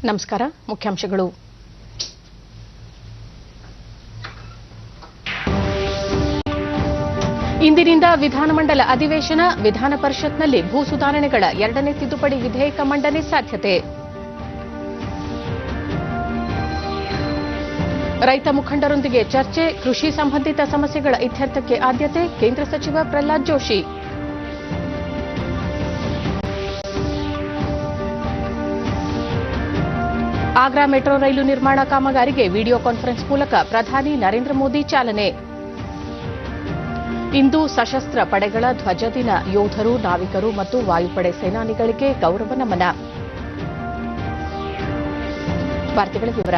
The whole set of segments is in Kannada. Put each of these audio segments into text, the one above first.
ನಮಸ್ಕಾರ. ಮುಖ್ಯಾಂಶಗಳು. ಇಂದಿನಿಂದ ವಿಧಾನಮಂಡಲ ಅಧಿವೇಶನ. ವಿಧಾನ ಪರಿಷತ್ನಲ್ಲಿ ಭೂ ಸುಧಾರಣೆಗಳ 2ನೇ ತಿದ್ದುಪಡಿ ವಿಧೇಯಕ ಮಂಡನೆ ಸಾಧ್ಯತೆ. ರೈತ ಮುಖಂಡರೊಂದಿಗೆ ಚರ್ಚೆ. ಕೃಷಿ ಸಂಬಂಧಿತ ಸಮಸ್ಯೆಗಳ ಇತ್ಯರ್ಥಕ್ಕೆ ಆದ್ಯತೆ. ಕೇಂದ್ರ ಸಚಿವ ಪ್ರಹ್ಲಾದ್ ಜೋಶಿ. ಆಗ್ರಾ ಮೆಟ್ರೋ ರೈಲು ನಿರ್ಮಾಣ ಕಾಮಗಾರಿಗೆ ವಿಡಿಯೋ ಕಾನ್ಫರೆನ್ಸ್ ಮೂಲಕ ಪ್ರಧಾನಿ ನರೇಂದ್ರ ಮೋದಿ ಚಾಲನೆ. ಇಂದು ಸಶಸ್ತ್ರ ಪಡೆಗಳ ಧ್ವಜ ದಿನ. ಯೋಧರು, ನಾವಿಕರು ಮತ್ತು ವಾಯುಪಡೆ ಸೇನಾನಿಗಳಿಗೆ ಗೌರವ ನಮನ. ವಾರ್ತೆಗಳ ವಿವರ.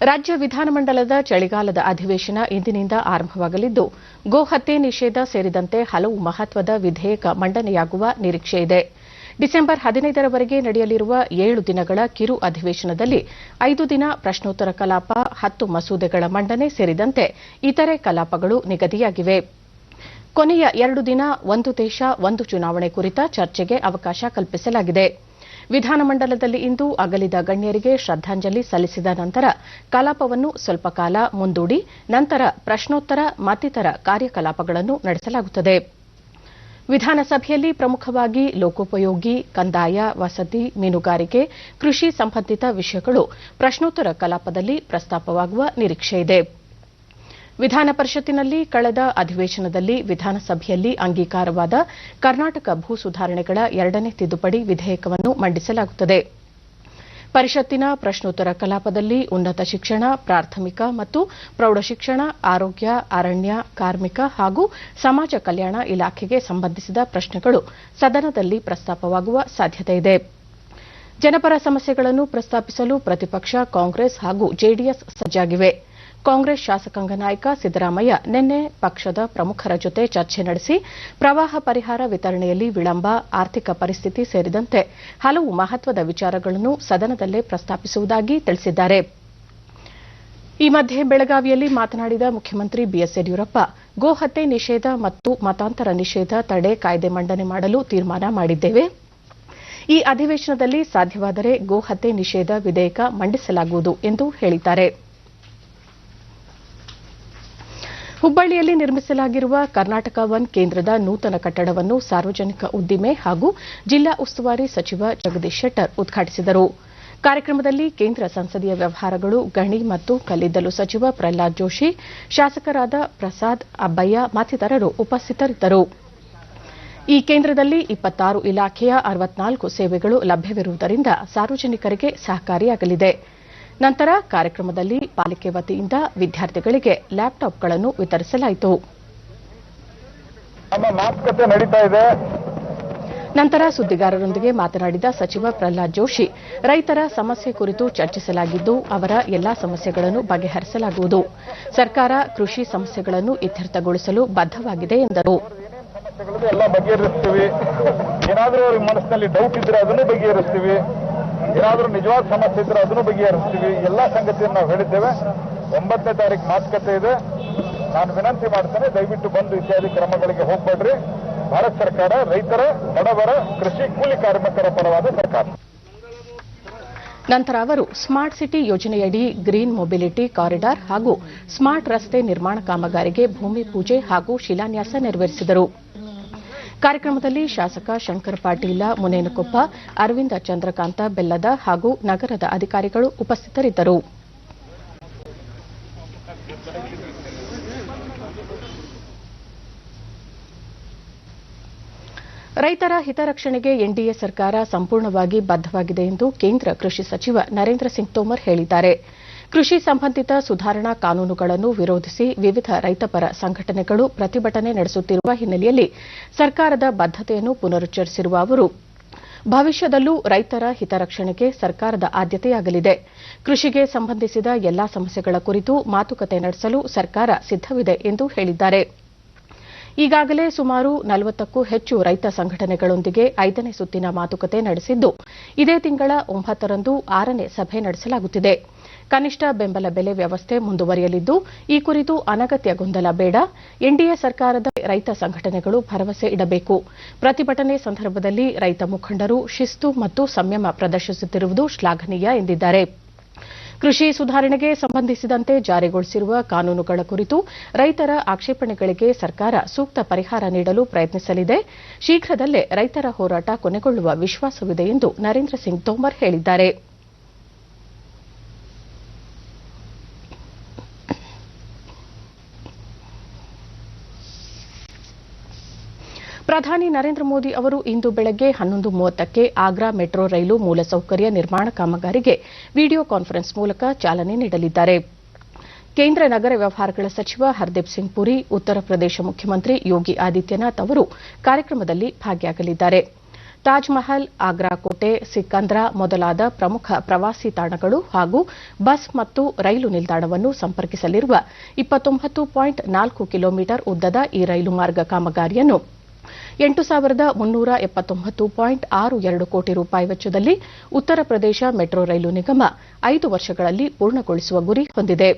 ರಾಜ್ಯ ವಿಧಾನಮಂಡಲದ ಚಳಿಗಾಲದ ಅಧಿವೇಶನ ಇಂದಿನಿಂದ ಆರಂಭವಾಗಲಿದ್ದು, ಗೋ ಹತ್ಯೆ ನಿಷೇಧ ಸೇರಿದಂತೆ ಹಲವು ಮಹತ್ವದ ವಿಧೇಯಕ ಮಂಡನೆಯಾಗುವ ನಿರೀಕ್ಷೆಯಿದೆ. ಡಿಸೆಂಬರ್ 15ರವರೆಗೆ ನಡೆಯಲಿರುವ 7 ದಿನಗಳ ಕಿರು ಅಧಿವೇಶನದಲ್ಲಿ 5 ದಿನ ಪ್ರಶ್ನೋತ್ತರ ಕಲಾಪ, 10 ಮಸೂದೆಗಳ ಮಂಡನೆ ಸೇರಿದಂತೆ ಇತರೆ ಕಲಾಪಗಳು ನಿಗದಿಯಾಗಿವೆ. ಕೊನೆಯ 2 ದಿನ ಒಂದು ದೇಶ ಒಂದು ಚುನಾವಣೆ ಕುರಿತ ಚರ್ಚೆಗೆ ಅವಕಾಶ ಕಲ್ಪಿಸಲಾಗಿದೆ. ವಿಧಾನಮಂಡಲದಲ್ಲಿ ಇಂದು ಅಗಲಿದ ಗಣ್ಯರಿಗೆ ಶ್ರದ್ದಾಂಜಲಿ ಸಲ್ಲಿಸಿದ ನಂತರ ಕಲಾಪವನ್ನು ಸ್ವಲ್ಪ ಕಾಲ ಮುಂದೂಡಿ ನಂತರ ಪ್ರಶ್ನೋತ್ತರ ಮತ್ತಿತರ ಕಾರ್ಯಕಲಾಪಗಳನ್ನು ನಡೆಸಲಾಗುತ್ತದೆ. ವಿಧಾನಸಭೆಯಲ್ಲಿ ಪ್ರಮುಖವಾಗಿ ಲೋಕೋಪಯೋಗಿ, ಕಂದಾಯ, ವಸತಿ, ಮೀನುಗಾರಿಕೆ, ಕೃಷಿ ಸಂಬಂಧಿತ ವಿಷಯಗಳು ಪ್ರಶ್ನೋತ್ತರ ಕಲಾಪದಲ್ಲಿ ಪ್ರಸ್ತಾಪವಾಗುವ ನಿರೀಕ್ಷೆಯಿದೆ. ವಿಧಾನ ಪರಿಷತ್ತಿನಲ್ಲಿ ಕಳೆದ ಅಧಿವೇಶನದಲ್ಲಿ ವಿಧಾನಸಭೆಯಲ್ಲಿ ಅಂಗೀಕಾರವಾದ ಕರ್ನಾಟಕ ಭೂ ಸುಧಾರಣೆಗಳ 2ನೇ ತಿದ್ದುಪಡಿ ವಿಧೇಯಕವನ್ನು ಮಂಡಿಸಲಾಗುತ್ತದೆ. ಪರಿಷತ್ತಿನ ಪ್ರಶ್ನೋತ್ತರ ಕಲಾಪದಲ್ಲಿ ಉನ್ನತ ಶಿಕ್ಷಣ, ಪ್ರಾಥಮಿಕ ಮತ್ತು ಪ್ರೌಢಶಿಕ್ಷಣ, ಆರೋಗ್ಯ, ಅರಣ್ಯ, ಕಾರ್ಮಿಕ ಹಾಗೂ ಸಮಾಜ ಕಲ್ಯಾಣ ಇಲಾಖೆಗೆ ಸಂಬಂಧಿಸಿದ ಪ್ರಶ್ನೆಗಳು ಸದನದಲ್ಲಿ ಪ್ರಸ್ತಾಪವಾಗುವ ಸಾಧ್ಯತೆಯಿದೆ. ಜನಪರ ಸಮಸ್ಯೆಗಳನ್ನು ಪ್ರಸ್ತಾಪಿಸಲು ಪ್ರತಿಪಕ್ಷ ಕಾಂಗ್ರೆಸ್ ಹಾಗೂ ಜೆಡಿಎಸ್ ಸಜ್ಜಾಗಿವೆ. ಕಾಂಗ್ರೆಸ್ ಶಾಸಕಾಂಗ ನಾಯಕ ಸಿದ್ದರಾಮಯ್ಯ ನಿನ್ನೆ ಪಕ್ಷದ ಪ್ರಮುಖರ ಜೊತೆ ಚರ್ಚೆ ನಡೆಸಿ ಪ್ರವಾಹ ಪರಿಹಾರ ವಿತರಣೆಯಲ್ಲಿ ವಿಳಂಬ, ಆರ್ಥಿಕ ಪರಿಸ್ಥಿತಿ ಸೇರಿದಂತೆ ಹಲವು ಮಹತ್ವದ ವಿಚಾರಗಳನ್ನು ಸದನದಲ್ಲೇ ಪ್ರಸ್ತಾಪಿಸುವುದಾಗಿ ತಿಳಿಸಿದ್ದಾರೆ. ಈ ಮಧ್ಯೆ ಬೆಳಗಾವಿಯಲ್ಲಿ ಮಾತನಾಡಿದ ಮುಖ್ಯಮಂತ್ರಿ ಬಿಎಸ್ ಯಡಿಯೂರಪ್ಪ, ಗೋ ಹತ್ಯೆ ನಿಷೇಧ ಮತ್ತು ಮತಾಂತರ ನಿಷೇಧ ತಡೆ ಕಾಯ್ದೆ ಮಂಡನೆ ಮಾಡಲು ತೀರ್ಮಾನ ಮಾಡಿದ್ದೇವೆ. ಈ ಅಧಿವೇಶನದಲ್ಲಿ ಸಾಧ್ಯವಾದರೆ ಗೋ ಹತ್ಯೆ ನಿಷೇಧ ವಿಧೇಯಕ ಮಂಡಿಸಲಾಗುವುದು ಎಂದು ಹೇಳಿದ್ದಾರೆ. ಹುಬ್ಬಳ್ಳಿಯಲ್ಲಿ ನಿರ್ಮಿಸಲಾಗಿರುವ ಕರ್ನಾಟಕ ಒನ್ ಕೇಂದ್ರದ ನೂತನ ಕಟ್ಟಡವನ್ನು ಸಾರ್ವಜನಿಕ ಉದ್ದಿಮೆ ಹಾಗೂ ಜಿಲ್ಲಾ ಉಸ್ತುವಾರಿ ಸಚಿವ ಜಗದೀಶ್ ಶೆಟ್ಟರ್ ಉದ್ಘಾಟಿಸಿದರು. ಕಾರ್ಯಕ್ರಮದಲ್ಲಿ ಕೇಂದ್ರ ಸಂಸದೀಯ ವ್ಯವಹಾರಗಳು, ಗಣಿ ಮತ್ತು ಕಲ್ಲಿದ್ದಲು ಸಚಿವ ಪ್ರಹ್ಲಾದ್ ಜೋಶಿ, ಶಾಸಕರಾದ ಪ್ರಸಾದ್, ಅಬ್ಬಯ್ಯ ಮತ್ತಿತರರು ಉಪಸ್ಥಿತರಿದ್ದರು. ಈ ಕೇಂದ್ರದಲ್ಲಿ 26 ಇಲಾಖೆಯ 64 ಸೇವೆಗಳು ಲಭ್ಯವಿರುವುದರಿಂದ ಸಾರ್ವಜನಿಕರಿಗೆ ಸಹಕಾರಿಯಾಗಲಿದೆ. ನಂತರ ಕಾರ್ಯಕ್ರಮದಲ್ಲಿ ಪಾಲಿಕೆ ವತಿಯಿಂದ ವಿದ್ಯಾರ್ಥಿಗಳಿಗೆ ಲ್ಯಾಪ್ಟಾಪ್ಗಳನ್ನು ವಿತರಿಸಲಾಯಿತು. ನಂತರ ಸುದ್ದಿಗಾರರೊಂದಿಗೆ ಮಾತನಾಡಿದ ಸಚಿವ ಪ್ರಹ್ಲಾದ್ ಜೋಶಿ, ರೈತರ ಸಮಸ್ಯೆ ಕುರಿತು ಚರ್ಚಿಸಲಾಗಿದ್ದು ಅವರ ಎಲ್ಲಾ ಸಮಸ್ಯೆಗಳನ್ನು ಬಗೆಹರಿಸಲಾಗುವುದು. ಸರ್ಕಾರ ಕೃಷಿ ಸಮಸ್ಯೆಗಳನ್ನು ಇತ್ಯರ್ಥಗೊಳಿಸಲು ಬದ್ಧವಾಗಿದೆ ಎಂದರು. ಏನಾದರೂ ಅವ್ರ ಮನಸ್ಸಿನಲ್ಲಿ ಡೌಟ್ ಇದ್ರೆ ಅದನ್ನು ಬಗೆಹರಿಸ್ತೀವಿ, ಏನಾದರೂ ನಿಜವಾದ ಸಮಸ್ಯೆ ಇದ್ರೆ ಅದನ್ನು ಬಗೆಹರಿಸ್ತೀವಿ. ಎಲ್ಲಾ ಸಂಗತಿಯನ್ನು ನಾವು ಹೇಳಿದ್ದೇವೆ. 9ನೇ ತಾರೀಕು ಮಾತುಕತೆ ಇದೆ. ನಾನು ವಿನಂತಿ ಮಾಡ್ತೇನೆ, ದಯವಿಟ್ಟು ಬಂದು ಇತ್ಯಾದಿ ಕ್ರಮಗಳಿಗೆ ಹೋಗ್ಬೇಡ್ರಿ. ಭಾರತ ಸರ್ಕಾರ ರೈತರ, ಬಡವರ, ಕೃಷಿ ಕೂಲಿ ಕಾರ್ಮಿಕರ ಪರವಾದ ಸರ್ಕಾರ. ನಂತರ ಅವರು ಸ್ಮಾರ್ಟ್ ಸಿಟಿ ಯೋಜನೆಯಡಿ ಗ್ರೀನ್ ಮೊಬಿಲಿಟಿ ಕಾರಿಡಾರ್ ಹಾಗೂ ಸ್ಮಾರ್ಟ್ ರಸ್ತೆ ನಿರ್ಮಾಣ ಕಾಮಗಾರಿಗೆ ಭೂಮಿ ಪೂಜೆ ಹಾಗೂ ಶಿಲಾನ್ಯಾಸ ನೆರವೇರಿಸಿದರು. ಕಾರ್ಯಕ್ರಮದಲ್ಲಿ ಶಾಸಕ ಶಂಕರ ಪಾಟೀಲ ಮುನೇನಕೊಪ್ಪ, ಅರವಿಂದ ಚಂದ್ರಕಾಂತ ಬೆಲ್ಲದ ಹಾಗೂ ನಗರದ ಅಧಿಕಾರಿಗಳು ಉಪಸ್ಥಿತರಿದ್ದರು. ರೈತರ ಹಿತರಕ್ಷಣೆಗೆ ಎನ್ಡಿಎ ಸರ್ಕಾರ ಸಂಪೂರ್ಣವಾಗಿ ಬದ್ಧವಾಗಿದೆ ಎಂದು ಕೇಂದ್ರ ಕೃಷಿ ಸಚಿವ ನರೇಂದ್ರ ಸಿಂಗ್ ತೋಮರ್ ಹೇಳಿದ್ದಾರೆ. ಕೃಷಿ ಸಂಬಂಧಿತ ಸುಧಾರಣಾ ಕಾನೂನುಗಳನ್ನು ವಿರೋಧಿಸಿ ವಿವಿಧ ರೈತಪರ ಸಂಘಟನೆಗಳು ಪ್ರತಿಭಟನೆ ನಡೆಸುತ್ತಿರುವ ಹಿನ್ನೆಲೆಯಲ್ಲಿ ಸರ್ಕಾರದ ಬದ್ಧತೆಯನ್ನು ಪುನರುಚ್ಚರಿಸಿರುವ ಅವರು, ಭವಿಷ್ಯದಲ್ಲೂ ರೈತರ ಹಿತರಕ್ಷಣೆಗೆ ಸರ್ಕಾರದ ಆದ್ಯತೆಯಾಗಲಿದೆ. ಕೃಷಿಗೆ ಸಂಬಂಧಿಸಿದ ಎಲ್ಲಾ ಸಮಸ್ಯೆಗಳ ಕುರಿತು ಮಾತುಕತೆ ನಡೆಸಲು ಸರ್ಕಾರ ಸಿದ್ದವಿದೆ ಎಂದು ಹೇಳಿದ್ದಾರೆ. ಈಗಾಗಲೇ ಸುಮಾರು 40ಕ್ಕೂ ಹೆಚ್ಚು ರೈತ ಸಂಘಟನೆಗಳೊಂದಿಗೆ 5ನೇ ಸುತ್ತಿನ ಮಾತುಕತೆ ನಡೆಸಿದ್ದು, ಇದೇ ತಿಂಗಳ 9ರಂದು 6ನೇ ಸಭೆ ನಡೆಸಲಾಗುತ್ತಿದೆ. ಕನಿಷ್ಠ ಬೆಂಬಲ ಬೆಲೆ ವ್ಯವಸ್ಥೆ ಮುಂದುವರಿಯಲಿದ್ದು ಈ ಕುರಿತು ಅನಗತ್ಯ ಗೊಂದಲ ಬೇಡ. ಎನ್ಡಿಎ ಸರ್ಕಾರದ ರೈತ ಸಂಘಟನೆಗಳು ಭರವಸೆ ಇಡಬೇಕು. ಪ್ರತಿಭಟನೆ ಸಂದರ್ಭದಲ್ಲಿ ರೈತ ಮುಖಂಡರು ಶಿಸ್ತು ಮತ್ತು ಸಂಯಮ ಪ್ರದರ್ಶಿಸುತ್ತಿರುವುದು ಶ್ಲಾಘನೀಯ ಎಂದಿದ್ದಾರೆ. ಕೃಷಿ ಸುಧಾರಣೆಗೆ ಸಂಬಂಧಿಸಿದಂತೆ ಜಾರಿಗೊಳಿಸಿರುವ ಕಾನೂನುಗಳ ಕುರಿತು ರೈತರ ಆಕ್ಷೇಪಣೆಗಳಿಗೆ ಸರ್ಕಾರ ಸೂಕ್ತ ಪರಿಹಾರ ನೀಡಲು ಪ್ರಯತ್ನಿಸಲಿದೆ. ಶೀಘ್ರದಲ್ಲೇ ರೈತರ ಹೋರಾಟ ಕೊನೆಗೊಳ್ಳುವ ವಿಶ್ವಾಸವಿದೆ ಎಂದು ನರೇಂದ್ರ ಸಿಂಗ್ ತೋಮರ್ ಹೇಳಿದ್ದಾರೆ. ಪ್ರಧಾನಿ ನರೇಂದ್ರ ಮೋದಿ ಅವರು ಇಂದು ಬೆಳಗ್ಗೆ 11:30ಕ್ಕೆ ಆಗ್ರಾ ಮೆಟ್ರೋ ರೈಲು ಮೂಲಸೌಕರ್ಯ ನಿರ್ಮಾಣ ಕಾಮಗಾರಿಗೆ ವಿಡಿಯೋ ಕಾನ್ಫರೆನ್ಸ್ ಮೂಲಕ ಚಾಲನೆ ನೀಡಲಿದ್ದಾರೆ. ಕೇಂದ್ರ ನಗರ ವ್ಯವಹಾರಗಳ ಸಚಿವ ಹರ್ದೀಪ್ ಸಿಂಗ್ ಪುರಿ, ಉತ್ತರ ಪ್ರದೇಶ ಮುಖ್ಯಮಂತ್ರಿ ಯೋಗಿ ಆದಿತ್ಯನಾಥ್ ಅವರು ಕಾರ್ಯಕ್ರಮದಲ್ಲಿ ಭಾಗಿಯಾಗಲಿದ್ದಾರೆ. ತಾಜ್ ಮಹಲ್, ಆಗ್ರಾ ಕೋಟೆ, ಸಿಕಂದ್ರ ಮೊದಲಾದ ಪ್ರಮುಖ ಪ್ರವಾಸಿ ತಾಣಗಳು ಹಾಗೂ ಬಸ್ ಮತ್ತು ರೈಲು ನಿಲ್ದಾಣವನ್ನು ಸಂಪರ್ಕಿಸಲಿರುವ 29.4 ಕಿಲೋಮೀಟರ್ ಉದ್ದದ ಈ ರೈಲು ಮಾರ್ಗ ಕಾಮಗಾರಿಯನ್ನು 8,379.62 ಕೋಟಿ ರೂಪಾಯಿ ವೆಚ್ಚದಲ್ಲಿ ಉತ್ತರ ಪ್ರದೇಶ ಮೆಟ್ರೋ ರೈಲು ನಿಗಮ 5 ವರ್ಷಗಳಲ್ಲಿ ಪೂರ್ಣಗೊಳಿಸುವ ಗುರಿ ಹೊಂದಿದೆ.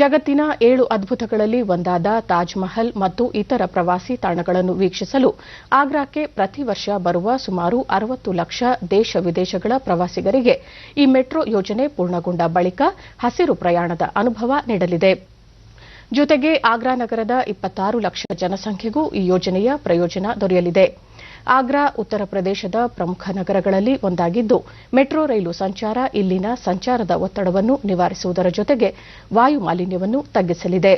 ಜಗತ್ತಿನ 7 ಅದ್ಭುತಗಳಲ್ಲಿ ಒಂದಾದ ತಾಜ್ ಮಹಲ್ ಮತ್ತು ಇತರ ಪ್ರವಾಸಿ ತಾಣಗಳನ್ನು ವೀಕ್ಷಿಸಲು ಆಗ್ರಾಕ್ಕೆ ಪ್ರತಿ ವರ್ಷ ಬರುವ ಸುಮಾರು 60 ಲಕ್ಷ ದೇಶ ವಿದೇಶಗಳ ಪ್ರವಾಸಿಗರಿಗೆ ಈ ಮೆಟ್ರೋ ಯೋಜನೆ ಪೂರ್ಣಗೊಂಡ ಬಳಿಕ ಹಸಿರು ಪ್ರಯಾಣದ ಅನುಭವ ನೀಡಲಿದೆ. ಜೊತೆಗೆ ಆಗ್ರಾ ನಗರದ 26 ಲಕ್ಷ ಜನಸಂಖ್ಯೆಗೂ ಈ ಯೋಜನೆಯ ಪ್ರಯೋಜನ ದೊರೆಯಲಿದೆ. ಆಗ್ರಾ ಉತ್ತರ ಪ್ರದೇಶದ ಪ್ರಮುಖ ನಗರಗಳಲ್ಲಿ ಒಂದಾಗಿದ್ದು, ಮೆಟ್ರೋ ರೈಲು ಸಂಚಾರ ಇಲ್ಲಿನ ಸಂಚಾರದ ಒತ್ತಡವನ್ನು ನಿವಾರಿಸುವುದರ ಜೊತೆಗೆ ವಾಯು ಮಾಲಿನ್ಯವನ್ನು ತಗ್ಗಿಸಲಿದೆ.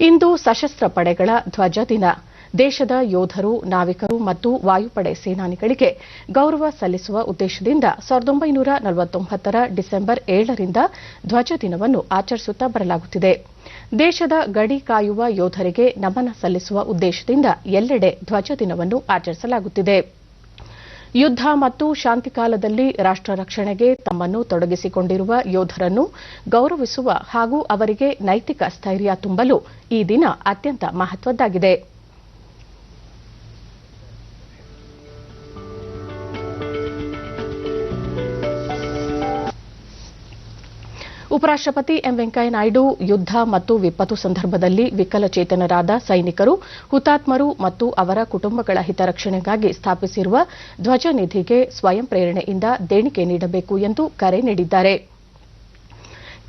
ಇಂದು ಸಶಸ್ತ್ರ ಪಡೆಗಳ ಧ್ವಜ ದಿನ. ದೇಶದ ಯೋಧರು, ನಾವಿಕರು ಮತ್ತು ವಾಯುಪಡೆ ಸೇನಾನಿಗಳಿಗೆ ಗೌರವ ಸಲ್ಲಿಸುವ ಉದ್ದೇಶದಿಂದ 1949ರ ಡಿಸೆಂಬರ್ 7ರಿಂದ ಧ್ವಜ ದಿನವನ್ನು ಆಚರಿಸುತ್ತಾ ಬರಲಾಗುತ್ತಿದೆ. ದೇಶದ ಗಡಿ ಕಾಯುವ ಯೋಧರಿಗೆ ನಮನ ಸಲ್ಲಿಸುವ ಉದ್ದೇಶದಿಂದ ಎಲ್ಲೆಡೆ ಧ್ವಜ ದಿನವನ್ನು ಆಚರಿಸಲಾಗುತ್ತಿದೆ. ಯುದ್ಧ ಮತ್ತು ಶಾಂತಿ ಕಾಲದಲ್ಲಿ ರಾಷ್ಟ್ರ ರಕ್ಷಣೆಗೆ ತಮ್ಮನ್ನು ತೊಡಗಿಸಿಕೊಂಡಿರುವ ಯೋಧರನ್ನು ಗೌರವಿಸುವ ಹಾಗೂ ಅವರಿಗೆ ನೈತಿಕ ಸ್ಥೈರ್ಯ ತುಂಬಲು ಈ ದಿನ ಅತ್ಯಂತ ಮಹತ್ವದ್ದಾಗಿದೆ. ಉಪರಾಷ್ಟಪತಿ ಎಂ ವೆಂಕಯ್ಯ ನಾಯ್ಡು ಯುದ್ಧ ಮತ್ತು ವಿಪತ್ತು ಸಂದರ್ಭದಲ್ಲಿ ವಿಕಲಚೇತನರಾದ ಸೈನಿಕರು, ಹುತಾತ್ಮರು ಮತ್ತು ಅವರ ಕುಟುಂಬಗಳ ಹಿತರಕ್ಷಣೆಗಾಗಿ ಸ್ಥಾಪಿಸಿರುವ ಧ್ವಜ ನಿಧಿಗೆ ಸ್ವಯಂ ಪ್ರೇರಣೆಯಿಂದ ದೇಣಿಗೆ ನೀಡಬೇಕು ಎಂದು ಕರೆ ನೀಡಿದ್ದಾರೆ.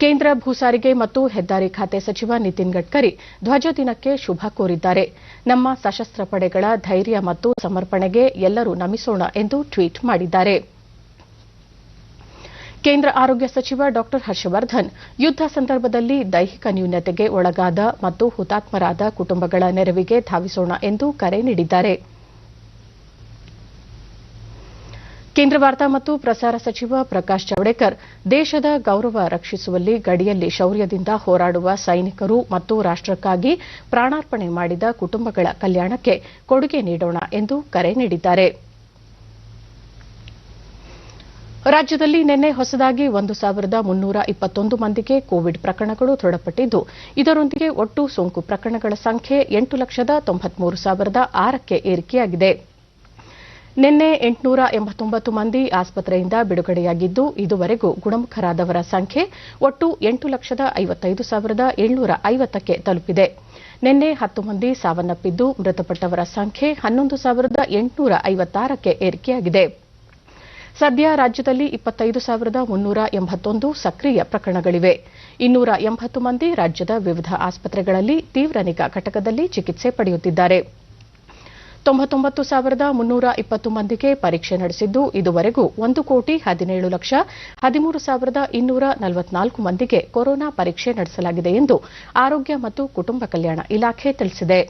ಕೇಂದ್ರ ಭೂ ಸಾರಿಗೆ ಮತ್ತು ಹೆದ್ದಾರಿ ಖಾತೆ ಸಚಿವ ನಿತಿನ್ ಗಡ್ಕರಿ ಧ್ವಜ ದಿನಕ್ಕೆ ಶುಭ ಕೋರಿದ್ದಾರೆ. ನಮ್ಮ ಸಶಸ್ತ್ರ ಪಡೆಗಳ ಧೈರ್ಯ ಮತ್ತು ಸಮರ್ಪಣೆಗೆ ಎಲ್ಲರೂ ನಮಿಸೋಣ ಎಂದು ಟ್ವೀಟ್ ಮಾಡಿದ್ದಾರೆ. ಕೇಂದ್ರ ಆರೋಗ್ಯ ಸಚಿವ ಡಾ ಹರ್ಷವರ್ಧನ್ ಯುದ್ಧ ಸಂದರ್ಭದಲ್ಲಿ ದೈಹಿಕ ನ್ಯೂನತೆಗೆ ಒಳಗಾದ ಮತ್ತು ಹುತಾತ್ಮರಾದ ಕುಟುಂಬಗಳ ನೆರವಿಗೆ ಧಾವಿಸೋಣ ಎಂದು ಕರೆ ನೀಡಿದ್ದಾರೆ. ಕೇಂದ್ರ ವಾರ್ತಾ ಮತ್ತು ಪ್ರಸಾರ ಸಚಿವ ಪ್ರಕಾಶ್ ಜಾವಡೇಕರ್ ದೇಶದ ಗೌರವ ರಕ್ಷಿಸುವಲ್ಲಿ ಗಡಿಯಲ್ಲಿ ಶೌರ್ಯದಿಂದ ಹೋರಾಡುವ ಸೈನಿಕರು ಮತ್ತು ರಾಷ್ಟಕ್ಕಾಗಿ ಪ್ರಾಣಾರ್ಪಣೆ ಮಾಡಿದ ಕುಟುಂಬಗಳ ಕಲ್ಯಾಣಕ್ಕೆ ಕೊಡುಗೆ ನೀಡೋಣ ಎಂದು ಕರೆ ನೀಡಿದ್ದಾರೆ. ರಾಜ್ಯದಲ್ಲಿ ನಿನ್ನೆ ಹೊಸದಾಗಿ 1,321 ಮಂದಿಗೆ ಕೋವಿಡ್ ಪ್ರಕರಣಗಳು ದೃಢಪಟ್ಟಿದ್ದು, ಇದರೊಂದಿಗೆ ಒಟ್ಟು ಸೋಂಕು ಪ್ರಕರಣಗಳ ಸಂಖ್ಯೆ 8,93,006ಕ್ಕೆ ಏರಿಕೆಯಾಗಿದೆ. ನಿನ್ನೆ 889 ಮಂದಿ ಆಸ್ಪತ್ರೆಯಿಂದ ಬಿಡುಗಡೆಯಾಗಿದ್ದು, ಇದುವರೆಗೂ ಗುಣಮುಖರಾದವರ ಸಂಖ್ಯೆ ಒಟ್ಟು 8,55,750ಕ್ಕೆ ತಲುಪಿದೆ. ನಿನ್ನೆ 10 ಮಂದಿ ಸಾವನ್ನಪ್ಪಿದ್ದು, ಮೃತಪಟ್ಟವರ ಸಂಖ್ಯೆ 11,856ಕ್ಕೆ ಏರಿಕೆಯಾಗಿದೆ. ಸದ್ಯ ರಾಜ್ಯದಲ್ಲಿ 25,381 ಸಕ್ರಿಯ ಪ್ರಕರಣಗಳಿವೆ. 280 ಮಂದಿ ರಾಜ್ಯದ ವಿವಿಧ ಆಸ್ಪತ್ರೆಗಳಲ್ಲಿ ತೀವ್ರ ನಿಗಾ ಘಟಕದಲ್ಲಿ ಚಿಕಿತ್ಸೆ ಪಡೆಯುತ್ತಿದ್ದಾರೆ. 99,320 ಮಂದಿಗೆ ಪರೀಕ್ಷೆ ನಡೆಸಿದ್ದು, ಇದುವರೆಗೂ 1,17,13,244 ಮಂದಿಗೆ ಕೊರೋನಾ ಪರೀಕ್ಷೆ ನಡೆಸಲಾಗಿದೆ ಎಂದು ಆರೋಗ್ಯ ಮತ್ತು ಕುಟುಂಬ ಕಲ್ಯಾಣ ಇಲಾಖೆ ತಿಳಿಸಿದೆ.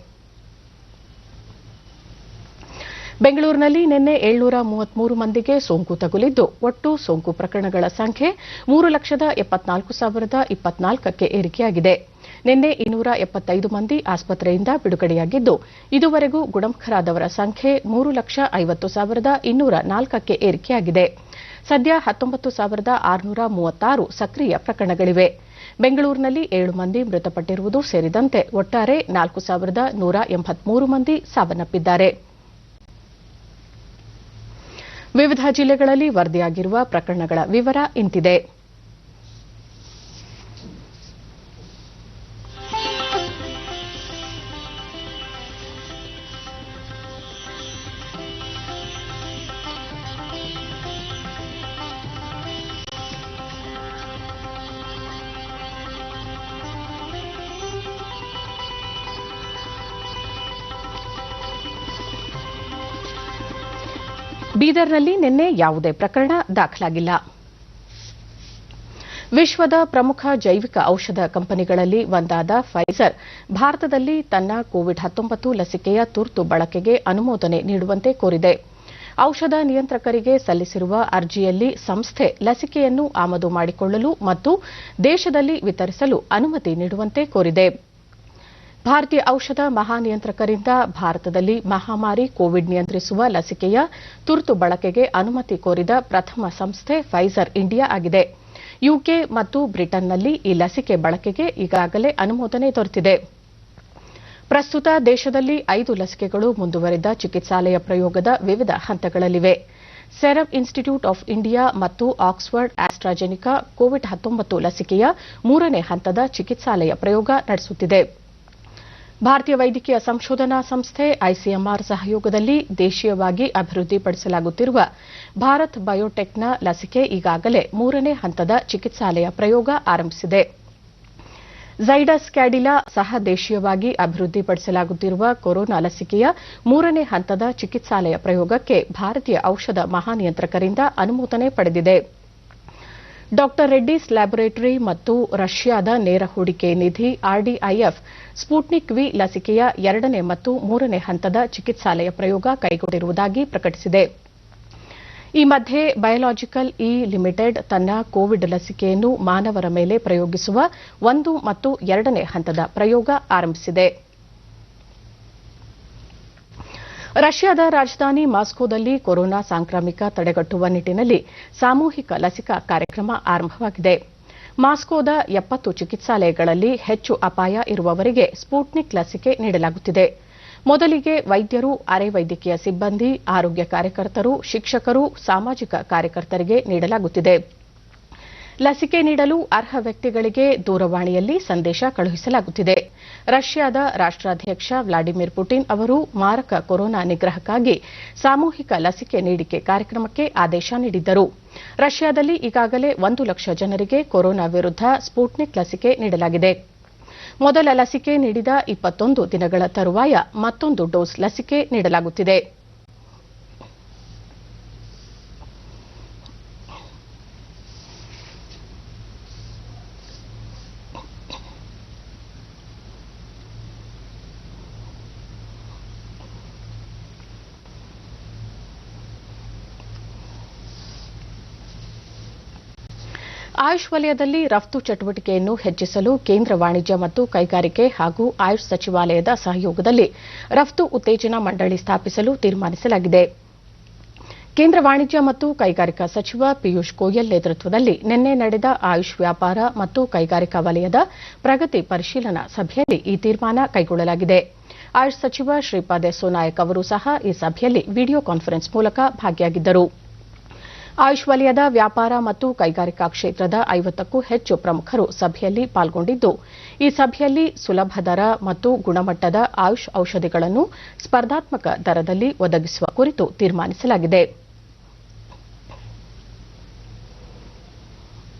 ಬೆಂಗಳೂರಿನಲ್ಲಿ ನಿನ್ನೆ 733 ಮಂದಿಗೆ ಸೋಂಕು ತಗುಲಿದ್ದು, ಒಟ್ಟು ಸೋಂಕು ಪ್ರಕರಣಗಳ ಸಂಖ್ಯೆ 3,74,024ಕ್ಕೆ ಏರಿಕೆಯಾಗಿದೆ. ನಿನ್ನೆ 275 ಮಂದಿ ಆಸ್ಪತ್ರೆಯಿಂದ ಬಿಡುಗಡೆಯಾಗಿದ್ದು, ಇದುವರೆಗೂ ಗುಣಮುಖರಾದವರ ಸಂಖ್ಯೆ 3,50,204ಕ್ಕೆ ಏರಿಕೆಯಾಗಿದೆ. ಸದ್ಯ 19,636 ಸಕ್ರಿಯ ಪ್ರಕರಣಗಳಿವೆ. ಬೆಂಗಳೂರಿನಲ್ಲಿ 7 ಮಂದಿ ಮೃತಪಟ್ಟಿರುವುದು ಸೇರಿದಂತೆ ಒಟ್ಟಾರೆ 4,183 ಮಂದಿ ಸಾವನ್ನಪ್ಪಿದ್ದಾರೆ. ವಿವಿಧ ಜಿಲ್ಲೆಗಳಲ್ಲಿ ವರದಿಯಾಗಿರುವ ಪ್ರಕರಣಗಳ ವಿವರ ಇಂತಿದೆ. ಬೀದರ್ನಲ್ಲಿ ನಿನ್ನೆ ಯಾವುದೇ ಪ್ರಕರಣ ದಾಖಲಾಗಿಲ್ಲ. ವಿಶ್ವದ ಪ್ರಮುಖ ಜೈವಿಕ ಔಷಧ ಕಂಪನಿಗಳಲ್ಲಿ ಒಂದಾದ ಫೈಜರ್ ಭಾರತದಲ್ಲಿ ತನ್ನ ಕೋವಿಡ್-19 ಲಸಿಕೆಯ ತುರ್ತು ಬಳಕೆಗೆ ಅನುಮೋದನೆ ನೀಡುವಂತೆ ಕೋರಿದೆ. ಔಷಧ ನಿಯಂತ್ರಕರಿಗೆ ಸಲ್ಲಿಸಿರುವ ಅರ್ಜಿಯಲ್ಲಿ ಸಂಸ್ಥೆ ಲಸಿಕೆಯನ್ನು ಆಮದು ಮಾಡಿಕೊಳ್ಳಲು ಮತ್ತು ದೇಶದಲ್ಲಿ ವಿತರಿಸಲು ಅನುಮತಿ ನೀಡುವಂತೆ ಕೋರಿದೆ. ಭಾರತೀಯ ಔಷಧ ಮಹಾನಿಯಂತ್ರಕರಿಂದ ಭಾರತದಲ್ಲಿ ಮಹಾಮಾರಿ ಕೋವಿಡ್ ನಿಯಂತ್ರಿಸುವ ಲಸಿಕೆಯ ತುರ್ತು ಬಳಕೆಗೆ ಅನುಮತಿ ಕೋರಿದ ಪ್ರಥಮ ಸಂಸ್ಥೆ ಫೈಜರ್ ಇಂಡಿಯಾ ಆಗಿದೆ. ಯುಕೆ ಮತ್ತು ಬ್ರಿಟನ್ನಲ್ಲಿ ಈ ಲಸಿಕೆ ಬಳಕೆಗೆ ಈಗಾಗಲೇ ಅನುಮೋದನೆ ದೊರೆತಿದೆ. ಪ್ರಸ್ತುತ ದೇಶದಲ್ಲಿ 5 ಲಸಿಕೆಗಳು ಮುಂದುವರೆದ ಚಿಕಿತ್ಸಾಲಯ ಪ್ರಯೋಗದ ವಿವಿಧ ಹಂತಗಳಲ್ಲಿವೆ. ಸೆರಮ್ ಇನ್ಸ್ಟಿಟ್ಯೂಟ್ ಆಫ್ ಇಂಡಿಯಾ ಮತ್ತು ಆಕ್ಸ್ಫರ್ಡ್ ಆಸ್ಟ್ರಾಜೆನಿಕಾ ಕೋವಿಡ್-19 ಲಸಿಕೆಯ 3ನೇ ಹಂತದ ಚಿಕಿತ್ಸಾಲಯ ಪ್ರಯೋಗ ನಡೆಸುತ್ತಿದೆ. ಭಾರತೀಯ ವೈದ್ಯಕೀಯ ಸಂಶೋಧನಾ ಸಂಸ್ಥೆ ಐಸಿಎಂಆರ್ ಸಹಯೋಗದಲ್ಲಿ ದೇಶೀಯವಾಗಿ ಅಭಿವೃದ್ಧಿಪಡಿಸಲಾಗುತ್ತಿರುವ ಭಾರತ್ ಬಯೋಟೆಕ್ನ ಲಸಿಕೆ ಈಗಾಗಲೇ 3ನೇ ಹಂತದ ಚಿಕಿತ್ಸಾಲಯ ಪ್ರಯೋಗ ಆರಂಭಿಸಿದೆ. ಝೈಡಸ್ ಕ್ಯಾಡಿಲಾ ಸಹ ದೇಶೀಯವಾಗಿ ಅಭಿವೃದ್ಧಿಪಡಿಸಲಾಗುತ್ತಿರುವ ಕೊರೋನಾ ಲಸಿಕೆಯ 3ನೇ ಹಂತದ ಚಿಕಿತ್ಸಾಲಯ ಪ್ರಯೋಗಕ್ಕೆ ಭಾರತೀಯ ಔಷಧ ಮಹಾನಿಯಂತ್ರಕರಿಂದ ಅನುಮೋದನೆ ಪಡೆದಿದೆ. ಡಾ ರೆಡ್ಡೀಸ್ ಲ್ಯಾಬೊರೇಟರಿ ಮತ್ತು ರಷ್ಯಾದ ನೇರ ಹೂಡಿಕೆ ನಿಧಿ ಆರ್ಡಿಐಎಫ್ ಸ್ಪುಟ್ನಿಕ್ ವಿ ಲಸಿಕೆಯ 2ನೇ ಮತ್ತು 3ನೇ ಹಂತದ ಚಿಕಿತ್ಸಾಲಯ ಪ್ರಯೋಗ ಕೈಗೊಂಡಿರುವುದಾಗಿ ಪ್ರಕಟಿಸಿದೆ. ಈ ಮಧ್ಯೆ ಬಯೋಲಾಜಿಕಲ್ ಇ ಲಿಮಿಟೆಡ್ ತನ್ನ ಕೋವಿಡ್ ಲಸಿಕೆಯನ್ನು ಮಾನವರ ಮೇಲೆ ಪ್ರಯೋಗಿಸುವ 1 ಮತ್ತು 2ನೇ ಹಂತದ ಪ್ರಯೋಗ ಆರಂಭಿಸಿದೆ. ರಷ್ಯಾದ ರಾಜಧಾನಿ ಮಾಸ್ಕೋದಲ್ಲಿ ಕೊರೋನಾ ಸಾಂಕ್ರಾಮಿಕ ತಡೆಗಟ್ಟುವ ನಿಟ್ಟಿನಲ್ಲಿ ಸಾಮೂಹಿಕ ಲಸಿಕಾ ಕಾರ್ಯಕ್ರಮ ಆರಂಭವಾಗಿದೆ. ಮಾಸ್ಕೋದ 70 ಚಿಕಿತ್ಸಾಲಯಗಳಲ್ಲಿ ಹೆಚ್ಚು ಅಪಾಯ ಇರುವವರಿಗೆ ಸ್ಪುಟ್ನಿಕ್ ಲಸಿಕೆ ನೀಡಲಾಗುತ್ತಿದೆ. ಮೊದಲಿಗೆ ವೈದ್ಯರು, ಅರೆ ವೈದ್ಯಕೀಯ ಸಿಬ್ಬಂದಿ, ಆರೋಗ್ಯ ಕಾರ್ಯಕರ್ತರು, ಶಿಕ್ಷಕರು, ಸಾಮಾಜಿಕ ಕಾರ್ಯಕರ್ತರಿಗೆ ನೀಡಲಾಗುತ್ತಿದೆ. ಲಸಿಕೆ ನೀಡಲು ಅರ್ಹ ವ್ಯಕ್ತಿಗಳಿಗೆ ದೂರವಾಣಿಯಲ್ಲಿ ಸಂದೇಶ ಕಳುಹಿಸಲಾಗುತ್ತಿದೆ. ರಷ್ಯಾದ ರಾಷ್ಟ್ರಾಧ್ಯಕ್ಷ ವ್ಲಾಡಿಮಿರ್ ಪುಟಿನ್ ಅವರು ಮಾರಕ ಕೊರೋನಾ ನಿಗ್ರಹಕ್ಕಾಗಿ ಸಾಮೂಹಿಕ ಲಸಿಕೆ ನೀಡಿಕೆ ಕಾರ್ಯಕ್ರಮಕ್ಕೆ ಆದೇಶ ನೀಡಿದ್ದರು. ರಷ್ಯಾದಲ್ಲಿ ಈಗಾಗಲೇ 1 ಲಕ್ಷ ಜನರಿಗೆ ಕೊರೋನಾ ವಿರುದ್ಧ ಸ್ಪುಟ್ನಿಕ್ ಲಸಿಕೆ ನೀಡಲಾಗಿದೆ. ಮೊದಲ ಲಸಿಕೆ ನೀಡಿದ 21 ದಿನಗಳ ತರುವಾಯ ಮತ್ತೊಂದು ಡೋಸ್ ಲಸಿಕೆ ನೀಡಲಾಗುತ್ತಿದೆ. ಆಯುಷ್ ವಲಯದಲ್ಲಿ ರಫ್ತು ಚಟುವಟಿಕೆಯನ್ನು ಹೆಚ್ಚಿಸಲು ಕೇಂದ್ರ ವಾಣಿಜ್ಯ ಮತ್ತು ಕೈಗಾರಿಕೆ ಹಾಗೂ ಆಯುಷ್ ಸಚಿವಾಲಯದ ಸಹಯೋಗದಲ್ಲಿ ರಫ್ತು ಉತ್ತೇಜನ ಮಂಡಳಿ ಸ್ಥಾಪಿಸಲು ತೀರ್ಮಾನಿಸಲಾಗಿದೆ. ಕೇಂದ್ರ ವಾಣಿಜ್ಯ ಮತ್ತು ಕೈಗಾರಿಕಾ ಸಚಿವ ಪಿಯೂಷ್ ಗೋಯಲ್ ನೇತೃತ್ವದಲ್ಲಿ ನಿನ್ನೆ ನಡೆದ ಆಯುಷ್ ವ್ಯಾಪಾರ ಮತ್ತು ಕೈಗಾರಿಕಾ ವಲಯದ ಪ್ರಗತಿ ಪರಿಶೀಲನಾ ಸಭೆಯಲ್ಲಿ ಈ ತೀರ್ಮಾನ ಕೈಗೊಳ್ಳಲಾಗಿದೆ. ಆಯುಷ್ ಸಚಿವ ಶ್ರೀಪಾದ್ ಯೆಸ್ಸೋ ನಾಯಕ್ ಅವರು ಸಹ ಈ ಸಭೆಯಲ್ಲಿ ವಿಡಿಯೋ ಕಾನ್ಫರೆನ್ಸ್ ಮೂಲಕ ಭಾಗಿಯಾಗಿದ್ದರು. ಆಯುಷ್ ವಲಯದ ವ್ಯಾಪಾರ ಮತ್ತು ಕೈಗಾರಿಕಾ ಕ್ಷೇತ್ರದ 50ಕ್ಕೂ ಹೆಚ್ಚು ಪ್ರಮುಖರು ಸಭೆಯಲ್ಲಿ ಪಾಲ್ಗೊಂಡಿದ್ದು, ಈ ಸಭೆಯಲ್ಲಿ ಸುಲಭ ದರ ಮತ್ತು ಗುಣಮಟ್ಟದ ಆಯುಷ್ ಔಷಧಿಗಳನ್ನು ಸ್ಪರ್ಧಾತ್ಮಕ ದರದಲ್ಲಿ ಒದಗಿಸುವ ಕುರಿತು ತೀರ್ಮಾನಿಸಲಾಗಿದೆ.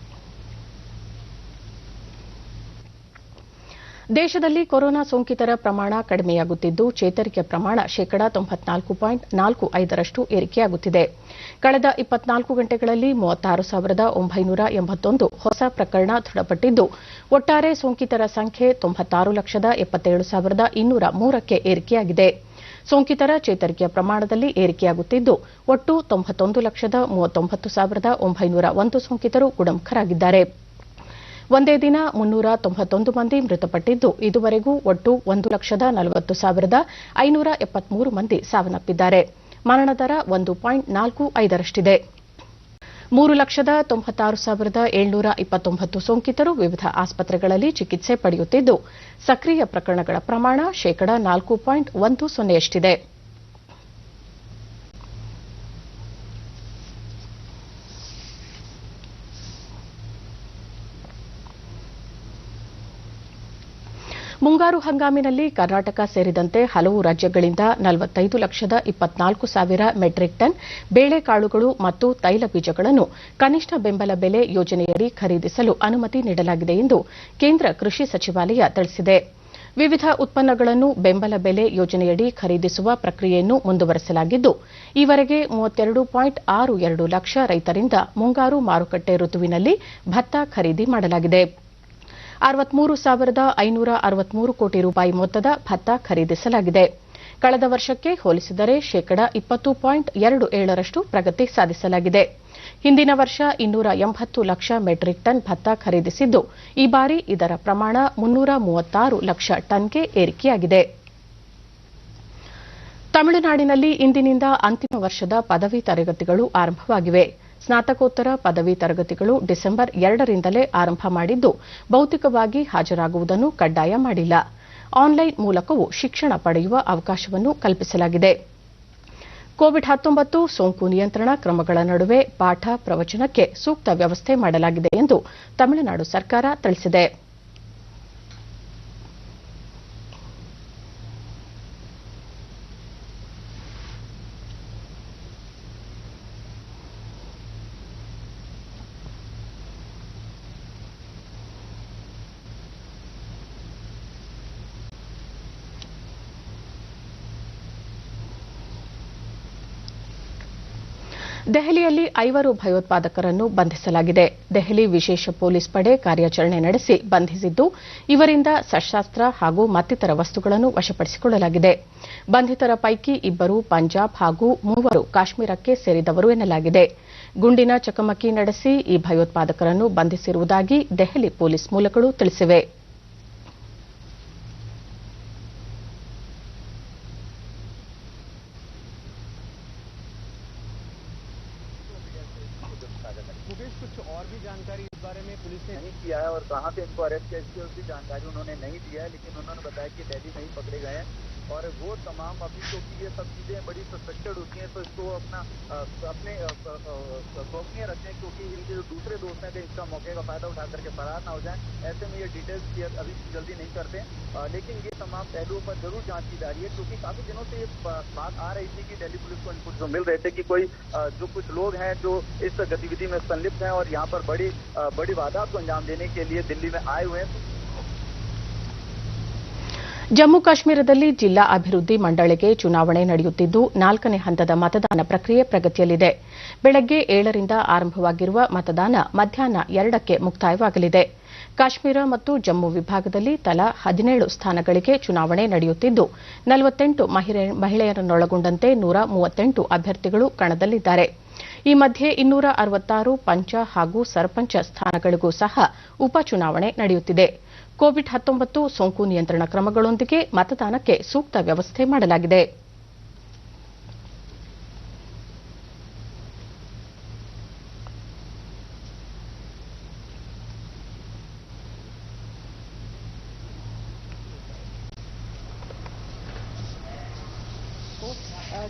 ದೇಶದಲ್ಲಿ ಕೊರೋನಾ ಸೋಂಕಿತರ ಪ್ರಮಾಣ ಕಡಿಮೆಯಾಗುತ್ತಿದ್ದು, ಚೇತರಿಕೆ ಪ್ರಮಾಣ 94.45% ಏರಿಕೆಯಾಗುತ್ತಿದೆ. ಕಳೆದ 24 ಗಂಟೆಗಳಲ್ಲಿ 36,981 ಹೊಸ ಪ್ರಕರಣ ದೃಢಪಟ್ಟಿದ್ದು, ಒಟ್ಟಾರೆ ಸೋಂಕಿತರ ಸಂಖ್ಯೆ 96,77,203ಕ್ಕೆ ಏರಿಕೆಯಾಗಿದೆ. ಸೋಂಕಿತರ ಚೇತರಿಕೆಯ ಪ್ರಮಾಣದಲ್ಲಿ ಏರಿಕೆಯಾಗುತ್ತಿದ್ದು, ಒಟ್ಟು 91,39,901 ಸೋಂಕಿತರು ಗುಣಮುಖರಾಗಿದ್ದಾರೆ. ಒಂದೇ ದಿನ 391 ಮಂದಿ ಮೃತಪಟ್ಟಿದ್ದು, ಇದುವರೆಗೂ ಒಟ್ಟು 1,40,40,573 ಮಂದಿ ಸಾವನ್ನಪ್ಪಿದ್ದಾರೆ. ಮರಣ ದರ 1.45ರಷ್ಟಿದೆ. 3,96,729 ಸೋಂಕಿತರು ವಿವಿಧ ಆಸ್ಪತ್ರೆಗಳಲ್ಲಿ ಚಿಕಿತ್ಸೆ ಪಡೆಯುತ್ತಿದ್ದು, ಸಕ್ರಿಯ ಪ್ರಕರಣಗಳ ಪ್ರಮಾಣ 4.10%. ಮುಂಗಾರು ಹಂಗಾಮಿನಲ್ಲಿ ಕರ್ನಾಟಕ ಸೇರಿದಂತೆ ಹಲವು ರಾಜ್ಯಗಳಿಂದ 45,24,000 ಮೆಟ್ರಿಕ್ ಟನ್ ಬೇಳೆಕಾಳುಗಳು ಮತ್ತು ತೈಲ ಬೀಜಗಳನ್ನು ಕನಿಷ್ಠ ಬೆಂಬಲ ಬೆಲೆ ಯೋಜನೆಯಡಿ ಖರೀದಿಸಲು ಅನುಮತಿ ನೀಡಲಾಗಿದೆ ಎಂದು ಕೇಂದ್ರ ಕೃಷಿ ಸಚಿವಾಲಯ ತಿಳಿಸಿದೆ. ವಿವಿಧ ಉತ್ಪನ್ನಗಳನ್ನು ಬೆಂಬಲ ಬೆಲೆ ಯೋಜನೆಯಡಿ ಖರೀದಿಸುವ ಪ್ರಕ್ರಿಯೆಯನ್ನು ಮುಂದುವರೆಸಲಾಗಿದ್ದು, ಈವರೆಗೆ 32.62 ಲಕ್ಷ ರೈತರಿಂದ ಮುಂಗಾರು ಮಾರುಕಟ್ಟೆ ಋತುವಿನಲ್ಲಿ ಭತ್ತ ಖರೀದಿ ಮಾಡಲಾಗಿದೆ. 63,563 ಕೋಟಿ ರೂಪಾಯಿ ಮೊತ್ತದ ಭತ್ತ ಖರೀದಿಸಲಾಗಿದೆ. ಕಳೆದ ವರ್ಷಕ್ಕೆ ಹೋಲಿಸಿದರೆ ಶೇಕಡಾ 20.27ರಷ್ಟು ಪ್ರಗತಿ ಸಾಧಿಸಲಾಗಿದೆ. ಹಿಂದಿನ ವರ್ಷ 280 ಲಕ್ಷ ಮೆಟ್ರಿಕ್ ಟನ್ ಭತ್ತ ಖರೀದಿಸಿದ್ದು, ಈ ಬಾರಿ ಇದರ ಪ್ರಮಾಣ 336 ಲಕ್ಷ ಟನ್ಗೆ ಏರಿಕೆಯಾಗಿದೆ. ತಮಿಳುನಾಡಿನಲ್ಲಿ ಇಂದಿನಿಂದ ಅಂತಿಮ ವರ್ಷದ ಪದವಿ ತರಗತಿಗಳು ಆರಂಭವಾಗಿವೆ. ಸ್ನಾತಕೋತ್ತರ ಪದವಿ ತರಗತಿಗಳು ಡಿಸೆಂಬರ್ 2ರಿಂದಲೇ ಆರಂಭ ಮಾಡಿದ್ದು, ಭೌತಿಕವಾಗಿ ಹಾಜರಾಗುವುದನ್ನು ಕಡ್ಡಾಯ ಮಾಡಿಲ್ಲ. ಆನ್ಲೈನ್ ಮೂಲಕವೂ ಶಿಕ್ಷಣ ಪಡೆಯುವ ಅವಕಾಶವನ್ನು ಕಲ್ಪಿಸಲಾಗಿದೆ. ಕೋವಿಡ್-19 ಸೋಂಕು ನಿಯಂತ್ರಣ ಕ್ರಮಗಳ ನಡುವೆ ಪಾಠ ಪ್ರವಚನಕ್ಕೆ ಸೂಕ್ತ ವ್ಯವಸ್ಥೆ ಮಾಡಲಾಗಿದೆ ಎಂದು ತಮಿಳುನಾಡು ಸರ್ಕಾರ ತಿಳಿಸಿದೆ. ದೆಹಲಿಯಲ್ಲಿ 5 ಭಯೋತ್ಪಾದಕರನ್ನು ಬಂಧಿಸಲಾಗಿದೆ. ದೆಹಲಿ ವಿಶೇಷ ಪೊಲೀಸ್ ಪಡೆ ಕಾರ್ಯಾಚರಣೆ ನಡೆಸಿ ಬಂಧಿಸಿದ್ದು, ಇವರಿಂದ ಶಸ್ತ್ರಾಸ್ತ್ರ ಹಾಗೂ ಮತ್ತಿತರ ವಸ್ತುಗಳನ್ನು ವಶಪಡಿಸಿಕೊಳ್ಳಲಾಗಿದೆ. ಬಂಧಿತರ ಪೈಕಿ 2 ಪಂಜಾಬ್ ಹಾಗೂ 3 ಕಾಶ್ಮೀರಕ್ಕೆ ಸೇರಿದವರು ಎನ್ನಲಾಗಿದೆ. ಗುಂಡಿನ ಚಕಮಕಿ ನಡೆಸಿ ಈ ಭಯೋತ್ಪಾದಕರನ್ನು ಬಂಧಿಸಿರುವುದಾಗಿ ದೆಹಲಿ ಪೊಲೀಸ್ ಮೂಲಗಳು ತಿಳಿಸಿವೆ. कुछ और भी जानकारी इस बारे में पुलिस ने नहीं किया है और कहां से इनको अरेस्ट किया इसकी उसकी जानकारी उन्होंने नहीं दी है, लेकिन उन्होंने बताया कि दिल्ली में ही पकड़े गए हैं और वो तमाम अभी क्योंकि ये सब चीजें बड़ी सस्पेक्टेड होती हैं तो इसको अपना अपने गोपनीय रखें, क्योंकि इनके जो दूसरे दोस्त हैं कि इसका मौके का फायदा उठा करके फरार ना हो जाए। ऐसे में ये डिटेल्स शेयर अभी जल्दी नहीं करते, लेकिन ये तमाम पहलुओं पर जरूर जांच की जा रही है, क्योंकि काफी दिनों से ये बात आ रही थी कि दिल्ली पुलिस को इनपुट जो मिल रहे थे कि कोई जो कुछ लोग हैं जो इस गतिविधि में संलिप्त हैं और यहाँ पर बड़ी वारदात को अंजाम देने के लिए दिल्ली में आए हुए हैं। ಜಮ್ಮು ಕಾಶ್ಮೀರದಲ್ಲಿ ಜಿಲ್ಲಾ ಅಭಿವೃದ್ಧಿ ಮಂಡಳಿಗೆ ಚುನಾವಣೆ ನಡೆಯುತ್ತಿದ್ದು, 4ನೇ ಹಂತದ ಮತದಾನ ಪ್ರಕ್ರಿಯೆ ಪ್ರಗತಿಯಲ್ಲಿದೆ. ಬೆಳಗ್ಗೆ 7ರಿಂದ ಆರಂಭವಾಗಿರುವ ಮತದಾನ ಮಧ್ಯಾಹ್ನ 2ಕ್ಕೆ ಮುಕ್ತಾಯವಾಗಲಿದೆ. ಕಾಶ್ಮೀರ ಮತ್ತು ಜಮ್ಮು ವಿಭಾಗದಲ್ಲಿ ತಲಾ 17 ಸ್ಥಾನಗಳಿಗೆ ಚುನಾವಣೆ ನಡೆಯುತ್ತಿದ್ದು, 48 ಮಹಿಳೆಯರನ್ನೊಳಗೊಂಡಂತೆ 138 ಅಭ್ಯರ್ಥಿಗಳು ಕಣದಲ್ಲಿದ್ದಾರೆ. ಈ ಮಧ್ಯೆ 266 ಪಂಚ ಹಾಗೂ ಸರ್ಪಂಚ ಸ್ಥಾನಗಳಿಗೂ ಸಹ ಉಪಚುನಾವಣೆ ನಡೆಯುತ್ತಿದೆ. ಕೋವಿಡ್-19 ಸೋಂಕು ನಿಯಂತ್ರಣ ಕ್ರಮಗಳೊಂದಿಗೆ ಮತದಾನಕ್ಕೆ ಸೂಕ್ತ ವ್ಯವಸ್ಥೆ ಮಾಡಲಾಗಿದೆ.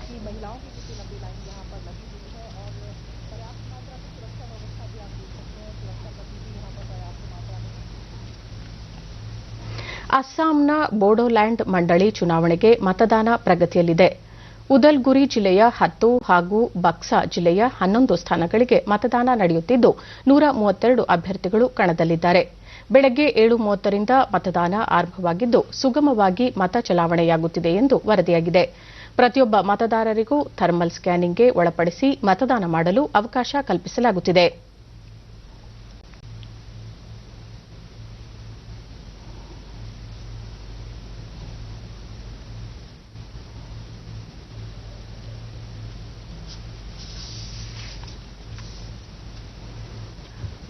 कि महिलाओं की किसी लंबी लाइन यहाँ पर लगी हुई है और पर्याप्त मात्रा में सुरक्षा व्यवस्था भी आप देख सकते हैं। सुरक्षा कर्मी भी यहाँ पर पर्याप्त मात्रा में। ಅಸ್ಸಾಂನ ಬೋಡೋಲ್ಯಾಂಡ್ ಮಂಡಳಿ ಚುನಾವಣೆಗೆ ಮತದಾನ ಪ್ರಗತಿಯಲ್ಲಿದೆ. ಉದಲ್ಗುರಿ ಜಿಲ್ಲೆಯ 10 ಹಾಗೂ ಬಕ್ಸಾ ಜಿಲ್ಲೆಯ 11 ಸ್ಥಾನಗಳಿಗೆ ಮತದಾನ ನಡೆಯುತ್ತಿದ್ದು, 132 ಅಭ್ಯರ್ಥಿಗಳು ಕಣದಲ್ಲಿದ್ದಾರೆ. ಬೆಳಗ್ಗೆ 7:30ರಿಂದ ಮತದಾನ ಆರಂಭವಾಗಿದ್ದು, ಸುಗಮವಾಗಿ ಮತ ಚಲಾವಣೆಯಾಗುತ್ತಿದೆ ಎಂದು ವರದಿಯಾಗಿದೆ. ಪ್ರತಿಯೊಬ್ಬ ಮತದಾರರಿಗೂ ಥರ್ಮಲ್ ಸ್ಕ್ಯಾನಿಂಗ್ಗೆ ಒಳಪಡಿಸಿ ಮತದಾನ ಮಾಡಲು ಅವಕಾಶ ಕಲ್ಪಿಸಲಾಗುತ್ತಿದೆ.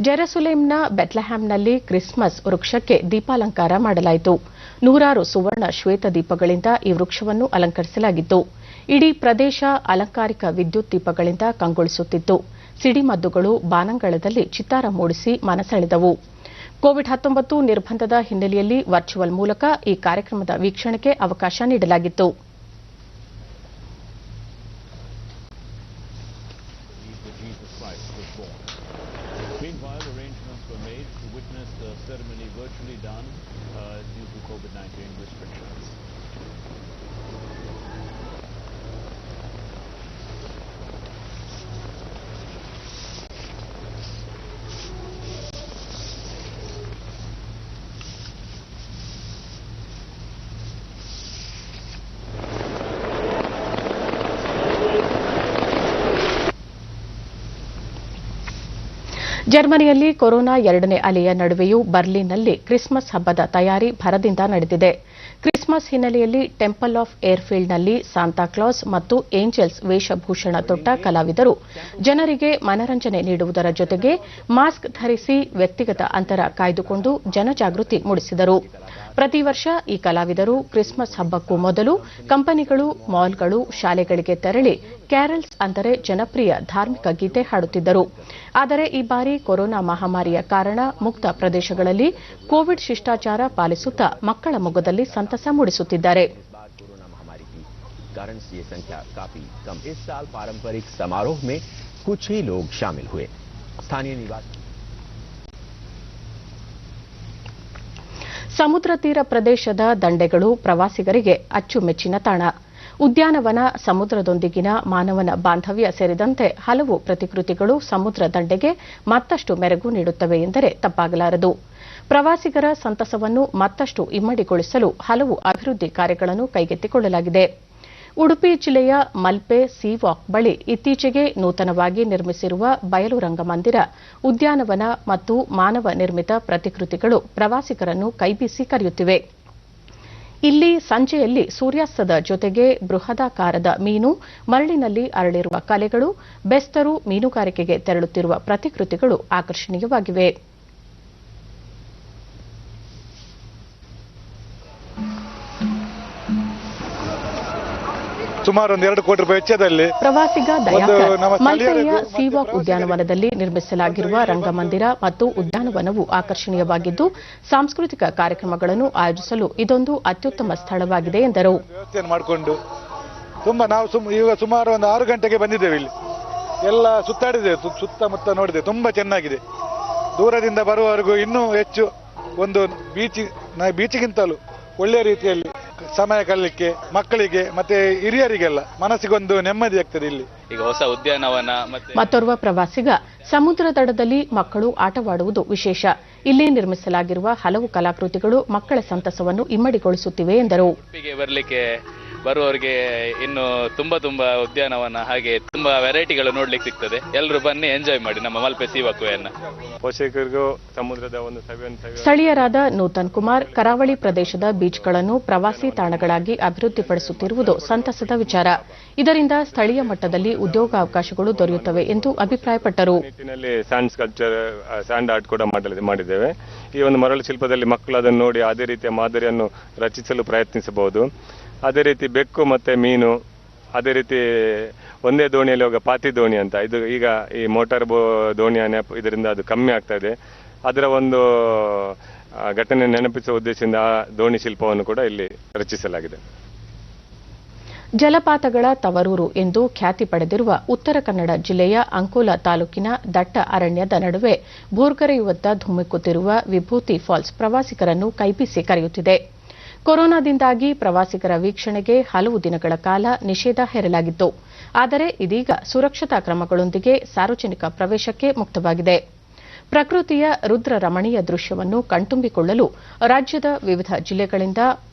ಜೆರುಸಲೇಂನ ಬೆತ್ಲೆಹ್ಯಾಮ್ನಲ್ಲಿ ಕ್ರಿಸ್ಮಸ್ ವೃಕ್ಷಕ್ಕೆ ದೀಪಾಲಂಕಾರ ಮಾಡಲಾಯಿತು. 100 ಸುವರ್ಣ ಶ್ವೇತ ದೀಪಗಳಿಂದ ಈ ವೃಕ್ಷವನ್ನು ಅಲಂಕರಿಸಲಾಗಿತ್ತು. ಇಡೀ ಪ್ರದೇಶ ಅಲಂಕಾರಿಕ ವಿದ್ಯುತ್ ದೀಪಗಳಿಂದ ಕಂಗೊಳಿಸುತ್ತಿತ್ತು. ಸಿಡಿಮದ್ದುಗಳು ಬಾನಂಗಳದಲ್ಲಿ ಚಿತ್ತಾರ ಮೂಡಿಸಿ ಮನಸೆಳೆದವು. ಕೋವಿಡ್-19 ನಿರ್ಬಂಧದ ಹಿನ್ನೆಲೆಯಲ್ಲಿ ವರ್ಚುವಲ್ ಮೂಲಕ ಈ ಕಾರ್ಯಕ್ರಮದ ವೀಕ್ಷಣೆಗೆ ಅವಕಾಶ ನೀಡಲಾಗಿತ್ತು. Meanwhile, arrangements were made to witness the ceremony virtually done due to COVID-19 restrictions. ಜರ್ಮನಿಯಲ್ಲಿ ಕೊರೋನಾ ಎರಡನೇ ಅಲೆಯ ನಡುವೆಯೂ ಬರ್ಲಿನ್ನಲ್ಲಿ ಕ್ರಿಸ್ಮಸ್ ಹಬ್ಬದ ತಯಾರಿ ಭರದಿಂದ ನಡೆದಿದೆ. ಕ್ರಿಸ್ಮಸ್ ಹಿನ್ನೆಲೆಯಲ್ಲಿ ಟೆಂಪಲ್ ಆಫ್ ಏರ್ಫೀಲ್ಡ್ನಲ್ಲಿ ಸಾಂತಾಕ್ಲಾಸ್ ಮತ್ತು ಏಂಜಲ್ಸ್ ವೇಷಭೂಷಣ ತೊಟ್ಟ ಕಲಾವಿದರು ಜನರಿಗೆ ಮನರಂಜನೆ ನೀಡುವುದರ ಜೊತೆಗೆ ಮಾಸ್ಕ್ ಧರಿಸಿ ವ್ಯಕ್ತಿಗತ ಅಂತರ ಕಾಯ್ದುಕೊಂಡು ಜನಜಾಗೃತಿ ಮೂಡಿಸಿದರು. ಪ್ರತಿ ವರ್ಷ ಈ ಕಲಾವಿದರು ಕ್ರಿಸ್ಮಸ್ ಹಬ್ಬಕ್ಕೂ ಮೊದಲು ಕಂಪನಿಗಳು, ಮಾಲ್ಗಳು, ಶಾಲೆಗಳಿಗೆ ತೆರಳಿ ಕ್ಯಾರಲ್ಸ್ ಅಂದರೆ ಜನಪ್ರಿಯ ಧಾರ್ಮಿಕ ಗೀತೆ ಹಾಡುತ್ತಿದ್ದರು. ಆದರೆ ಈ ಬಾರಿ ಕೊರೋನಾ ಮಹಾಮಾರಿಯ ಕಾರಣ ಮುಕ್ತ ಪ್ರದೇಶಗಳಲ್ಲಿ ಕೋವಿಡ್ ಶಿಷ್ಟಾಚಾರ ಪಾಲಿಸುತ್ತಾ ಮಕ್ಕಳ ಮೊಗದಲ್ಲಿ ಸಂತಸ ಮೂಡಿಸುತ್ತಿದ್ದಾರೆ. कारण ये संख्या काफी कम. इस साल पारंपरिक समारोह में कुछ ही लोग शामिल हुए. स्थानीय निवासी ಸಮುದ್ರ ತೀರ ಪ್ರದೇಶದ ದಂಡೆಗಳು ಪ್ರವಾಸಿಗರಿಗೆ ಅಚ್ಚುಮೆಚ್ಚಿನ ತಾಣ. ಉದ್ಯಾನವನ, ಸಮುದ್ರದೊಂದಿಗಿನ ಮಾನವನ ಬಾಂಧವ್ಯ ಸೇರಿದಂತೆ ಹಲವು ಪ್ರತಿಕೃತಿಗಳು ಸಮುದ್ರ ದಂಡೆಗೆ ಮತ್ತಷ್ಟು ಮೆರುಗು ನೀಡುತ್ತವೆ ಎಂದರೆ ತಪ್ಪಾಗಲಾರದು. ಪ್ರವಾಸಿಗರ ಸಂತಸವನ್ನು ಮತ್ತಷ್ಟು ಇಮ್ಮಡಿಗೊಳಿಸಲು ಹಲವು ಅಭಿವೃದ್ಧಿ ಕಾರ್ಯಗಳನ್ನು ಕೈಗೆತ್ತಿಕೊಳ್ಳಲಾಗಿದೆ. ಉಡುಪಿ ಜಿಲ್ಲೆಯ ಮಲ್ಪೆ ಸೀ ವಾಕ್ ಬಳಿ ಇತ್ತೀಚೆಗೆ ನೂತನವಾಗಿ ನಿರ್ಮಿಸಿರುವ ಬಯಲು ರಂಗಮಂದಿರ, ಉದ್ಯಾನವನ ಮತ್ತು ಮಾನವ ನಿರ್ಮಿತ ಪ್ರತಿಕೃತಿಗಳು ಪ್ರವಾಸಿಗರನ್ನು ಕೈಬೀಸಿ ಕರೆಯುತ್ತಿವೆ. ಇಲ್ಲಿ ಸಂಜೆಯಲ್ಲಿ ಸೂರ್ಯಾಸ್ತದ ಜೊತೆಗೆ ಬೃಹದಾಕಾರದ ಮೀನು, ಮರಳಿನಲ್ಲಿ ಅರಳಿರುವ ಕಲೆಗಳು, ಬೆಸ್ತರು ಮೀನುಗಾರಿಕೆಗೆ ತೆರಳುತ್ತಿರುವ ಪ್ರತಿಕೃತಿಗಳು ಆಕರ್ಷಣೀಯವಾಗಿವೆ. ಸುಮಾರು 2 ಕೋಟಿ ರೂಪಾಯಿ ವೆಚ್ಚದಲ್ಲಿ ಪ್ರವಾಸಿಗ ದಯಾಕರ್ ಮಲ್ಪೆಯ ಸೀವಾಕ್ ಉದ್ಯಾನವನದಲ್ಲಿ ನಿರ್ಮಿಸಲಾಗಿರುವ ರಂಗಮಂದಿರ ಮತ್ತು ಉದ್ಯಾನವನವು ಆಕರ್ಷಣೀಯವಾಗಿದ್ದು ಸಾಂಸ್ಕೃತಿಕ ಕಾರ್ಯಕ್ರಮಗಳನ್ನು ಆಯೋಜಿಸಲು ಇದೊಂದು ಅತ್ಯುತ್ತಮ ಸ್ಥಳವಾಗಿದೆ ಎಂದರು. ವ್ಯವಸ್ಥೆಯನ್ನು ಮಾಡಿಕೊಂಡು ನಾವು ಈಗ ಸುಮಾರು ಒಂದು 6 ಗಂಟೆಗೆ ಬಂದಿದ್ದೇವೆ. ಇಲ್ಲಿ ಎಲ್ಲ ಸುತ್ತಾಡಿದ್ದೇವೆ, ಸುತ್ತಮುತ್ತ ನೋಡಿದೆ, ತುಂಬಾ ಚೆನ್ನಾಗಿದೆ. ದೂರದಿಂದ ಬರುವವರೆಗೂ ಇನ್ನೂ ಹೆಚ್ಚು ಒಂದು ಬೀಚಿಗಿಂತಲೂ ಒಳ್ಳೆಯ ರೀತಿಯಲ್ಲಿ ಸಮಯ ಕಳಲಿಕ್ಕೆ ಮಕ್ಕಳಿಗೆ ಮತ್ತೆ ಹಿರಿಯರಿಗೆಲ್ಲ ಮನಸ್ಸಿಗೊಂದು ನೆಮ್ಮದಿ ಆಗ್ತದೆ. ಇಲ್ಲಿ ಈಗ ಹೊಸ ಉದ್ಯಾನವನ ಮತ್ತೋರ್ವ ಪ್ರವಾಸಿಗ ಸಮುದ್ರ ದಡದಲ್ಲಿ ಮಕ್ಕಳು ಆಟವಾಡುವುದು ವಿಶೇಷ. ಇಲ್ಲಿ ನಿರ್ಮಿಸಲಾಗಿರುವ ಹಲವು ಕಲಾಕೃತಿಗಳು ಮಕ್ಕಳ ಸಂತಸವನ್ನು ಇಮ್ಮಡಿಗೊಳಿಸುತ್ತಿವೆ ಎಂದರು. ಬರಲಿಕ್ಕೆ ಬರುವವರಿಗೆ ಇನ್ನು ತುಂಬಾ ಉದ್ಯಾನವನ ಹಾಗೆ ತುಂಬಾ ವೆರೈಟಿಗಳು ನೋಡ್ಲಿಕ್ಕೆ ಸಿಗ್ತದೆ. ಎಲ್ಲರೂ ಬನ್ನಿ, ಎಂಜಾಯ್ ಮಾಡಿ ನಮ್ಮ ಮಲ್ಪೆ ಸೀವಾಕುವೆಯನ್ನ. ಪೋಷಕರಿಗೂ ಸಮುದ್ರದ ಒಂದು ಸ್ಥಳೀಯರಾದ ನೂತನ್ ಕುಮಾರ್ ಕರಾವಳಿ ಪ್ರದೇಶದ ಬೀಚ್ಗಳನ್ನು ಪ್ರವಾಸಿ ತಾಣಗಳಾಗಿ ಅಭಿವೃದ್ಧಿಪಡಿಸುತ್ತಿರುವುದು ಸಂತಸದ ವಿಚಾರ. ಇದರಿಂದ ಸ್ಥಳೀಯ ಮಟ್ಟದಲ್ಲಿ ಉದ್ಯೋಗಾವಕಾಶಗಳು ದೊರೆಯುತ್ತವೆ ಎಂದು ಅಭಿಪ್ರಾಯಪಟ್ಟರು. ನಿಟ್ಟಿನಲ್ಲಿ ಸ್ಯಾಂಡ್ ಸ್ಕಲ್ಪ್ಚರ್, ಸ್ಯಾಂಡ್ ಆರ್ಟ್ ಕೂಡ ಮಾಡಿದ್ದೇವೆ. ಈ ಒಂದು ಮರಳು ಶಿಲ್ಪದಲ್ಲಿ ಮಕ್ಕಳು ಅದನ್ನು ನೋಡಿ ಅದೇ ರೀತಿಯ ಮಾದರಿಯನ್ನು ರಚಿಸಲು ಪ್ರಯತ್ನಿಸಬಹುದು. ಅದೇ ರೀತಿ ಬೆಕ್ಕು ಮತ್ತೆ ಮೀನು, ಅದೇ ರೀತಿ ಒಂದೇ ದೋಣಿಯಲ್ಲಿ ಹೋಗ ಪಾತಿ ದೋಣಿ ಅಂತ, ಇದು ಈಗ ಈ ಮೋಟಾರ್ ದೋಣಿಯ ಇದರಿಂದ ಅದು ಕಮ್ಮಿ ಆಗ್ತಾ ಇದೆ. ಅದರ ಒಂದು ಘಟನೆ ನೆನಪಿಸುವ ಉದ್ದೇಶದಿಂದ ಆ ದೋಣಿ ಶಿಲ್ಪವನ್ನು ಕೂಡ ಇಲ್ಲಿ ರಚಿಸಲಾಗಿದೆ. ಜಲಪಾತಗಳ ತವರೂರು ಎಂದು ಖ್ಯಾತಿ ಪಡೆದಿರುವ ಉತ್ತರ ಕನ್ನಡ ಜಿಲ್ಲೆಯ ಅಂಕೋಲಾ ತಾಲೂಕಿನ ದಟ್ಟ ಅರಣ್ಯದ ನಡುವೆ ಭೂರ್ಗರೆಯುವತ್ತ ಧುಮ್ಮಿಕ್ಕುತ್ತಿರುವ ವಿಭೂತಿ ಫಾಲ್ಸ್ ಪ್ರವಾಸಿಗರನ್ನು ಕೈಬೀಸಿ ಕರೆಯುತ್ತಿದೆ. ಕೊರೋನಾದಿಂದಾಗಿ ಪ್ರವಾಸಿಗರ ವೀಕ್ಷಣೆಗೆ ಹಲವು ದಿನಗಳ ಕಾಲ ನಿಷೇಧ ಹೇರಲಾಗಿತ್ತು. ಆದರೆ ಇದೀಗ ಸುರಕ್ಷತಾ ಕ್ರಮಗಳೊಂದಿಗೆ ಸಾರ್ವಜನಿಕ ಪ್ರವೇಶಕ್ಕೆ ಮುಕ್ತವಾಗಿದೆ. ಪ್ರಕೃತಿಯ ರುದ್ರ ರಮಣೀಯ ದೃಶ್ಯವನ್ನು ಕಣ್ತುಂಬಿಕೊಳ್ಳಲು ರಾಜ್ಯದ ವಿವಿಧ ಜಿಲ್ಲೆಗಳಿಂದ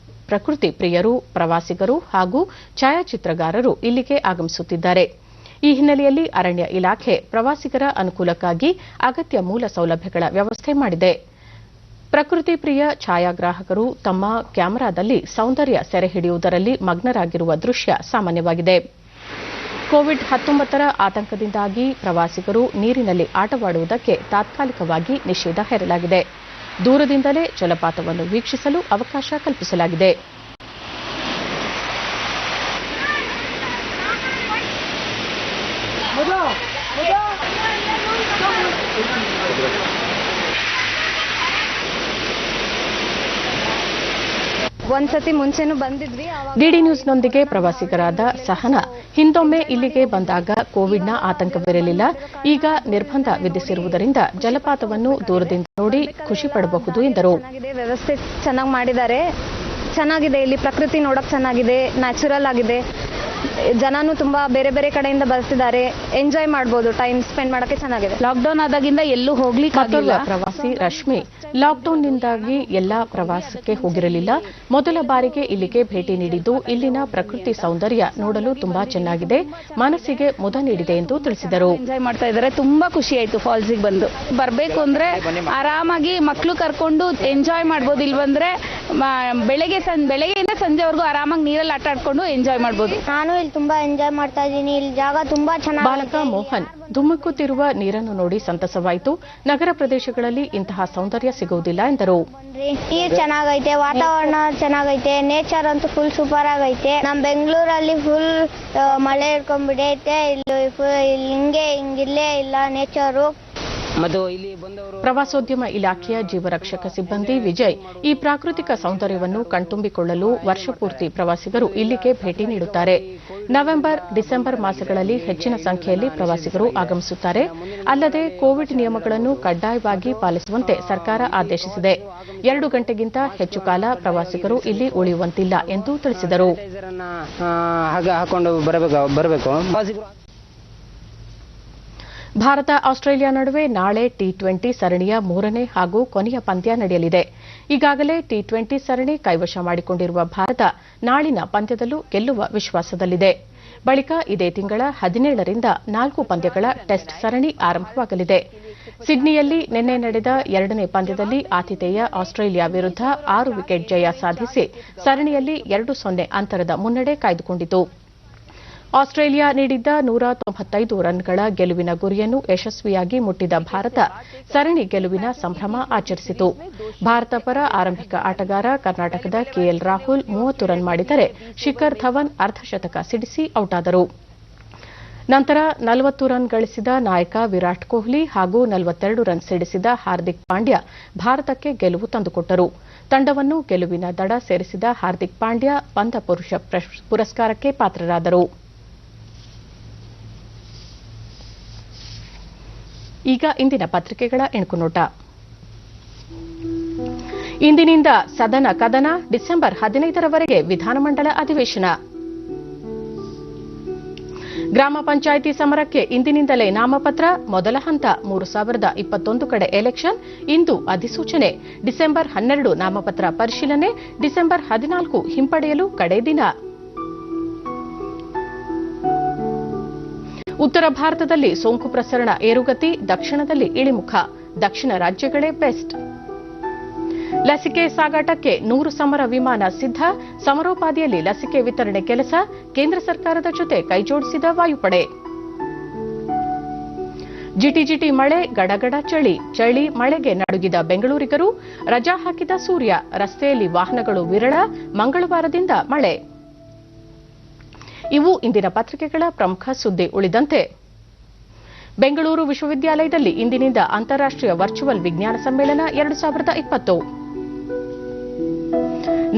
ಪ್ರಕೃತಿ ಪ್ರಿಯರು, ಪ್ರವಾಸಿಗರು ಹಾಗೂ ಛಾಯಾಚಿತ್ರಗಾರರು ಇಲ್ಲಿಗೆ ಆಗಮಿಸುತ್ತಿದ್ದಾರೆ. ಈ ಹಿನ್ನೆಲೆಯಲ್ಲಿ ಅರಣ್ಯ ಇಲಾಖೆ ಪ್ರವಾಸಿಗರ ಅನುಕೂಲಕ್ಕಾಗಿ ಅಗತ್ಯ ಮೂಲ ಸೌಲಭ್ಯಗಳ ವ್ಯವಸ್ಥೆ ಮಾಡಿದೆ. ಪ್ರಕೃತಿ ಪ್ರಿಯ ಛಾಯಾಗ್ರಾಹಕರು ತಮ್ಮ ಕ್ಯಾಮೆರಾದಲ್ಲಿ ಸೌಂದರ್ಯ ಸೆರೆ ಹಿಡಿಯುವುದರಲ್ಲಿ ಮಗ್ನರಾಗಿರುವ ದೃಶ್ಯ ಸಾಮಾನ್ಯವಾಗಿದೆ. ಕೋವಿಡ್-19 ಆತಂಕದಿಂದಾಗಿ ಪ್ರವಾಸಿಗರು ನೀರಿನಲ್ಲಿ ಆಟವಾಡುವುದಕ್ಕೆ ತಾತ್ಕಾಲಿಕವಾಗಿ ನಿಷೇಧ ಹೇರಲಾಗಿದೆ. ದೂರದಿಂದಲೇ ಜಲಪಾತವನ್ನು ವೀಕ್ಷಿಸಲು ಅವಕಾಶ ಕಲ್ಪಿಸಲಾಗಿದೆ. ಒಂದ್ಸತಿ ಮುಂಚೆನೂ ಬಂದಿದ್ವಿ. ಡಿಡಿ ನ್ಯೂಸ್ನೊಂದಿಗೆ ಪ್ರವಾಸಿಗರಾದ ಸಹನಾ, ಹಿಂದೊಮ್ಮೆ ಇಲ್ಲಿಗೆ ಬಂದಾಗ ಕೋವಿಡ್ನ ಆತಂಕವಿರಲಿಲ್ಲ. ಈಗ ನಿರ್ಬಂಧ ವಿಧಿಸಿರುವುದರಿಂದ ಜಲಪಾತವನ್ನು ದೂರದಿಂದ ನೋಡಿ ಖುಷಿ ಪಡಬಹುದು ಎಂದರು. ವ್ಯವಸ್ಥೆ ಚೆನ್ನಾಗಿ ಮಾಡಿದ್ದಾರೆ, ಚೆನ್ನಾಗಿದೆ. ಇಲ್ಲಿ ಪ್ರಕೃತಿ ನೋಡಕ್ ಚೆನ್ನಾಗಿದೆ, ನ್ಯಾಚುರಲ್ ಆಗಿದೆ. ಜನನು ತುಂಬಾ ಬೇರೆ ಬೇರೆ ಕಡೆಯಿಂದ ಬರ್ತಿದ್ದಾರೆ. ಎಂಜಾಯ್ ಮಾಡಬಹುದು, ಟೈಮ್ ಸ್ಪೆಂಡ್ ಮಾಡಕ್ಕೆ ಚೆನ್ನಾಗಿದೆ. ಲಾಕ್ಡೌನ್ ಆದಾಗಿಂದ ಎಲ್ಲೂ ಹೋಗ್ಲಿಕ್ಕಾಗಿಲ್ಲ. ಪ್ರವಾಸಿ ರಶ್ಮಿ, ಲಾಕ್ಡೌನ್ನಿಂದಾಗಿ ಎಲ್ಲಾ ಪ್ರವಾಸಕ್ಕೆ ಹೋಗಿರಲಿಲ್ಲ. ಮೊದಲ ಬಾರಿಗೆ ಇಲ್ಲಿಗೆ ಭೇಟಿ ನೀಡಿದ್ದು ಇಲ್ಲಿನ ಪ್ರಕೃತಿ ಸೌಂದರ್ಯ ನೋಡಲು ತುಂಬಾ ಚೆನ್ನಾಗಿದೆ, ಮನಸ್ಸಿಗೆ ಮುದ ನೀಡಿದೆ ಎಂದು ತಿಳಿಸಿದರು. ಎಂಜಾಯ್ ಮಾಡ್ತಾ ಇದ್ದಾರೆ, ತುಂಬಾ ಖುಷಿ ಆಯ್ತು ಫಾಲ್ಸಿಗೆ ಬಂದು. ಬರ್ಬೇಕು ಅಂದ್ರೆ ಆರಾಮಾಗಿ ಮಕ್ಕಳು ಕರ್ಕೊಂಡು ಎಂಜಾಯ್ ಮಾಡ್ಬೋದು. ಇಲ್ಲಿ ಬಂದ್ರೆ ಬೆಳಗ್ಗೆಯಿಂದ ಸಂಜೆವರೆಗೂ ಆರಾಮಾಗಿ ನೀರಲ್ಲಿ ಆಟ ಆಡ್ಕೊಂಡು ಎಂಜಾಯ್ ಮಾಡ್ಬೋದು. ನಾನು ಇಲ್ಲಿ ತುಂಬಾ ಎಂಜಾಯ್ ಮಾಡ್ತಾ ಇದ್ದೀನಿ. ಇಲ್ಲಿ ಜಾಗ ತುಂಬಾ ಚೆನ್ನಾಗಿ. ಬಾಲಕ ಮೋಹನ್, ಧುಮ್ಮುಕುತ್ತಿರುವ ನೀರನ್ನು ನೋಡಿ ಸಂತಸವಾಯಿತು. ನಗರ ಪ್ರದೇಶಗಳಲ್ಲಿ ಇಂತಹ ಸೌಂದರ್ಯ ಸಿಗುವುದಿಲ್ಲ ಎಂದರು. ನೀರ್ ಚೆನ್ನಾಗೈತೆ, ವಾತಾವರಣ ಚೆನ್ನಾಗೈತೆ, ನೇಚರ್ ಅಂತೂ ಫುಲ್ ಸೂಪರ್ ಆಗೈತೆ. ನಮ್ ಬೆಂಗಳೂರಲ್ಲಿ ಫುಲ್ ಮಳೆ ಹಿಡ್ಕೊಂಡ್ಬಿಡೈತೆ. ಇಲ್ಲಿ ಹಿಂಗಿಲ್ಲೇ ಇಲ್ಲ ನೇಚರು. ಪ್ರವಾಸೋದ್ಯಮ ಇಲಾಖೆಯ ಜೀವರಕ್ಷಕ ಸಿಬ್ಬಂದಿ ವಿಜಯ್, ಈ ಪ್ರಾಕೃತಿಕ ಸೌಂದರ್ಯವನ್ನು ಕಣ್ತುಂಬಿಕೊಳ್ಳಲು ವರ್ಷಪೂರ್ತಿ ಪ್ರವಾಸಿಗರು ಇಲ್ಲಿಗೆ ಭೇಟಿ ನೀಡುತ್ತಾರೆ. ನವೆಂಬರ್, ಡಿಸೆಂಬರ್ ಮಾಸಗಳಲ್ಲಿ ಹೆಚ್ಚಿನ ಸಂಖ್ಯೆಯಲ್ಲಿ ಪ್ರವಾಸಿಗರು ಆಗಮಿಸುತ್ತಾರೆ. ಅಲ್ಲದೆ ಕೋವಿಡ್ ನಿಯಮಗಳನ್ನು ಕಡ್ಡಾಯವಾಗಿ ಪಾಲಿಸುವಂತೆ ಸರ್ಕಾರ ಆದೇಶಿಸಿದೆ. 2 ಗಂಟೆಗಿಂತ ಹೆಚ್ಚು ಕಾಲ ಪ್ರವಾಸಿಗರು ಇಲ್ಲಿ ಉಳಿಯುವಂತಿಲ್ಲ ಎಂದು ತಿಳಿಸಿದರು. ಭಾರತ ಆಸ್ಟ್ರೇಲಿಯಾ ನಡುವೆ ನಾಳೆ ಟಿ20 ಸರಣಿಯ 3ನೇ ಹಾಗೂ ಕೊನೆಯ ಪಂದ್ಯ ನಡೆಯಲಿದೆ. ಈಗಾಗಲೇ ಟಿ20 ಸರಣಿ ಕೈವಶ ಮಾಡಿಕೊಂಡಿರುವ ಭಾರತ ನಾಳಿನ ಪಂದ್ಯದಲ್ಲೂ ಗೆಲ್ಲುವ ವಿಶ್ವಾಸದಲ್ಲಿದೆ. ಬಳಿಕ ಇದೇ ತಿಂಗಳ 17ರಿಂದ 4 ಪಂದ್ಯಗಳ ಟೆಸ್ಟ್ ಸರಣಿ ಆರಂಭವಾಗಲಿದೆ. ಸಿಡ್ನಿಯಲ್ಲಿ ನಿನ್ನೆ ನಡೆದ 2ನೇ ಪಂದ್ಯದಲ್ಲಿ ಆತಿಥೇಯ ಆಸ್ಟ್ರೇಲಿಯಾ ವಿರುದ್ಧ 6 ವಿಕೆಟ್ ಜಯ ಸಾಧಿಸಿ ಸರಣಿಯಲ್ಲಿ 2-0 ಅಂತರದ ಮುನ್ನಡೆ ಕಾಯ್ದುಕೊಂಡಿತು. ಆಸ್ಟ್ರೇಲಿಯಾ ನೀಡಿದ್ದ 195 ರನ್ಗಳ ಗೆಲುವಿನ ಗುರಿಯನ್ನು ಯಶಸ್ವಿಯಾಗಿ ಮುಟ್ಟಿದ ಭಾರತ ಸರಣಿ ಗೆಲುವಿನ ಸಂಭ್ರಮ ಆಚರಿಸಿತು. ಭಾರತ ಪರ ಆರಂಭಿಕ ಆಟಗಾರ ಕರ್ನಾಟಕದ ಕೆಎಲ್ ರಾಹುಲ್ 30 ರನ್ ಮಾಡಿದರೆ ಶಿಖರ್ ಧವನ್ ಅರ್ಧಶತಕ ಸಿಡಿಸಿ ಔಟಾದರು. ನಂತರ 40 ರನ್ ಗಳಿಸಿದ ನಾಯಕ ವಿರಾಟ್ ಕೊಹ್ಲಿ ಹಾಗೂ 42 ರನ್ ಸಿಡಿಸಿದ ಹಾರ್ದಿಕ್ ಪಾಂಡ್ಯ ಭಾರತಕ್ಕೆ ಗೆಲುವು ತಂದುಕೊಟ್ಟರು. ತಂಡವನ್ನು ಗೆಲುವಿನ ದಡ ಸೇರಿಸಿದ ಹಾರ್ದಿಕ್ ಪಾಂಡ್ಯ ಪಂದ್ಯ ಪುರುಷ ಪುರಸ್ಕಾರಕ್ಕೆ ಪಾತ್ರರಾದರು. ಈಗ ಇಂದಿನ ಪತ್ರಿಕೆಗಳ ಎಣುಕುನೋಟ. ಇಂದಿನಿಂದ ಸದನ ಕದನ, ಡಿಸೆಂಬರ್ 15ರವರೆಗೆ ವಿಧಾನಮಂಡಲ ಅಧಿವೇಶನ. ಗ್ರಾಮ ಪಂಚಾಯಿತಿ ಸಮರಕ್ಕೆ ಇಂದಿನಿಂದಲೇ ನಾಮಪತ್ರ, ಮೊದಲ ಹಂತ 3021 ಕಡೆ ಎಲೆಕ್ಷನ್, ಇಂದು ಅಧಿಸೂಚನೆ. ಡಿಸೆಂಬರ್ 12 ನಾಮಪತ್ರ ಪರಿಶೀಲನೆ, ಡಿಸೆಂಬರ್ 14 ಹಿಂಪಡೆಯಲು ಕಡೆ ದಿನ. ಉತ್ತರ ಭಾರತದಲ್ಲಿ ಸೋಂಕು ಪ್ರಸರಣ ಏರುಗತಿ, ದಕ್ಷಿಣದಲ್ಲಿ ಇಳಿಮುಖ, ದಕ್ಷಿಣ ರಾಜ್ಯಗಳೇ ಬೆಸ್ಟ್. ಲಸಿಕೆ ಸಾಗಾಟಕ್ಕೆ 100 ಸಮರ ವಿಮಾನ ಸಿದ್ಧ, ಸಮರೋಪಾದಿಯಲ್ಲಿ ಲಸಿಕೆ ವಿತರಣೆ ಕೆಲಸ, ಕೇಂದ್ರ ಸರ್ಕಾರದ ಜೊತೆ ಕೈಜೋಡಿಸಿದ ವಾಯುಪಡೆ. ಜಿಟಿಜಿಟಿ ಮಳೆ, ಗಡಗಡ ಚಳಿ, ಚಳಿ ಮಳೆಗೆ ನಡುಗಿದ ಬೆಂಗಳೂರಿಗರು, ರಜಾ ಹಾಕಿದ ಸೂರ್ಯ, ರಸ್ತೆಯಲ್ಲಿ ವಾಹನಗಳು ವಿರಳ, ಮಂಗಳವಾರದಿಂದ ಮಳೆ. ಇವು ಇಂದಿನ ಪತ್ರಿಕೆಗಳ ಪ್ರಮುಖ ಸುದ್ದಿ. ಉಳಿದಂತೆ ಬೆಂಗಳೂರು ವಿಶ್ವವಿದ್ಯಾಲಯದಲ್ಲಿ ಇಂದಿನಿಂದ ಅಂತಾರಾಷ್ಟ್ರೀಯ ವರ್ಚುವಲ್ ವಿಜ್ಞಾನ ಸಮ್ಮೇಳನ 2020.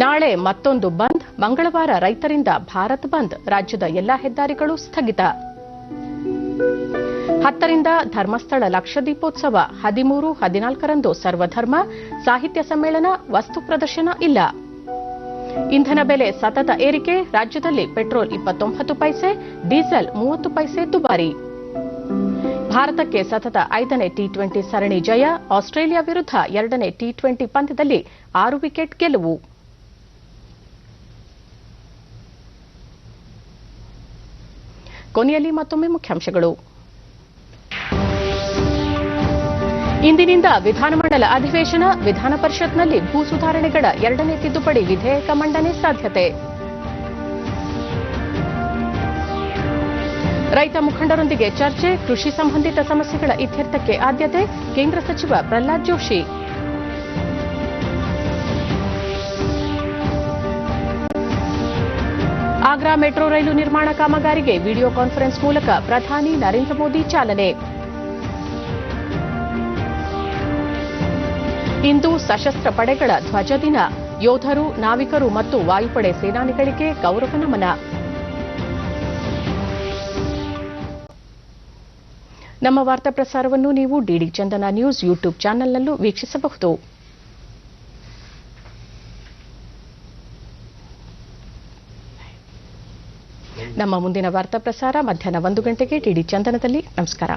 ನಾಳೆ ಮತ್ತೊಂದು ಬಂದ್, ಮಂಗಳವಾರ ರೈತರಿಂದ ಭಾರತ್ ಬಂದ್, ರಾಜ್ಯದ ಎಲ್ಲಾ ಹೆದ್ದಾರಿಗಳು ಸ್ಥಗಿತ. 10ರಿಂದ ಧರ್ಮಸ್ಥಳ ಲಕ್ಷದೀಪೋತ್ಸವ, 13, 14ರಂದು ಸರ್ವಧರ್ಮ ಸಾಹಿತ್ಯ ಸಮ್ಮೇಳನ, ವಸ್ತು ಪ್ರದರ್ಶನ ಇಲ್ಲ. ಇಂಧನ ಬೆಲೆ ಸತತ ಏರಿಕೆ, ರಾಜ್ಯದಲ್ಲಿ ಪೆಟ್ರೋಲ್ 29 ಪೈಸೆ, ಡೀಸೆಲ್ 30 ಪೈಸೆ ದುಬಾರಿ. ಭಾರತಕ್ಕೆ ಸತತ 5ನೇ ಟಿ20 ಸರಣಿ ಜಯ, ಆಸ್ಟ್ರೇಲಿಯಾ ವಿರುದ್ಧ 2ನೇ ಟಿ20 ಪಂದ್ಯದಲ್ಲಿ 6 ವಿಕೆಟ್ ಗೆಲುವು. ಕೊನೆಯಲ್ಲಿ ಮತ್ತೊಮ್ಮೆ ಮುಖ್ಯಾಂಶಗಳು. ಇಂದಿನಿಂದ ವಿಧಾನಮಂಡಲ ಅಧಿವೇಶನ, ವಿಧಾನ ಪರಿಷತ್ನಲ್ಲಿ ಭೂ ಸುಧಾರಣೆಗಳ 2ನೇ ತಿದ್ದುಪಡಿ ವಿಧೇಯಕ ಮಂಡನೆ ಸಾಧ್ಯತೆ. ರೈತ ಮುಖಂಡರೊಂದಿಗೆ ಚರ್ಚೆ, ಕೃಷಿ ಸಂಬಂಧಿತ ಸಮಸ್ಯೆಗಳ ಇತ್ಯರ್ಥಕ್ಕೆ ಆದ್ಯತೆ, ಕೇಂದ್ರ ಸಚಿವ ಪ್ರಹ್ಲಾದ್ ಜೋಶಿ. ಆಗ್ರಾ ಮೆಟ್ರೋ ರೈಲು ನಿರ್ಮಾಣ ಕಾಮಗಾರಿಗೆ ವಿಡಿಯೋ ಕಾನ್ಫರೆನ್ಸ್ ಮೂಲಕ ಪ್ರಧಾನಿ ನರೇಂದ್ರ ಮೋದಿ ಚಾಲನೆ. ಇಂದು ಸಶಸ್ತ್ರ ಪಡೆಗಳ ಧ್ವಜ ದಿನ, ಯೋಧರು, ನಾವಿಕರು ಮತ್ತು ವಾಯುಪಡೆ ಸೇನಾನಿಗಳಿಗೆ ಗೌರವ ನಮನ. ನಮ್ಮ ವಾರ್ತಾ ಪ್ರಸಾರವನ್ನು ನೀವು ಡಿಡಿ ಚಂದನ ನ್ಯೂಸ್ ಯೂಟ್ಯೂಬ್ ಚಾನೆಲ್ನಲ್ಲೂ ವೀಕ್ಷಿಸಬಹುದು. ನಮ್ಮ ಮುಂದಿನ ವಾರ್ತಾ ಪ್ರಸಾರ ಮಧ್ಯಾಹ್ನ 1 ಗಂಟೆಗೆ ಡಿಡಿ ಚಂದನದಲ್ಲಿ. ನಮಸ್ಕಾರ.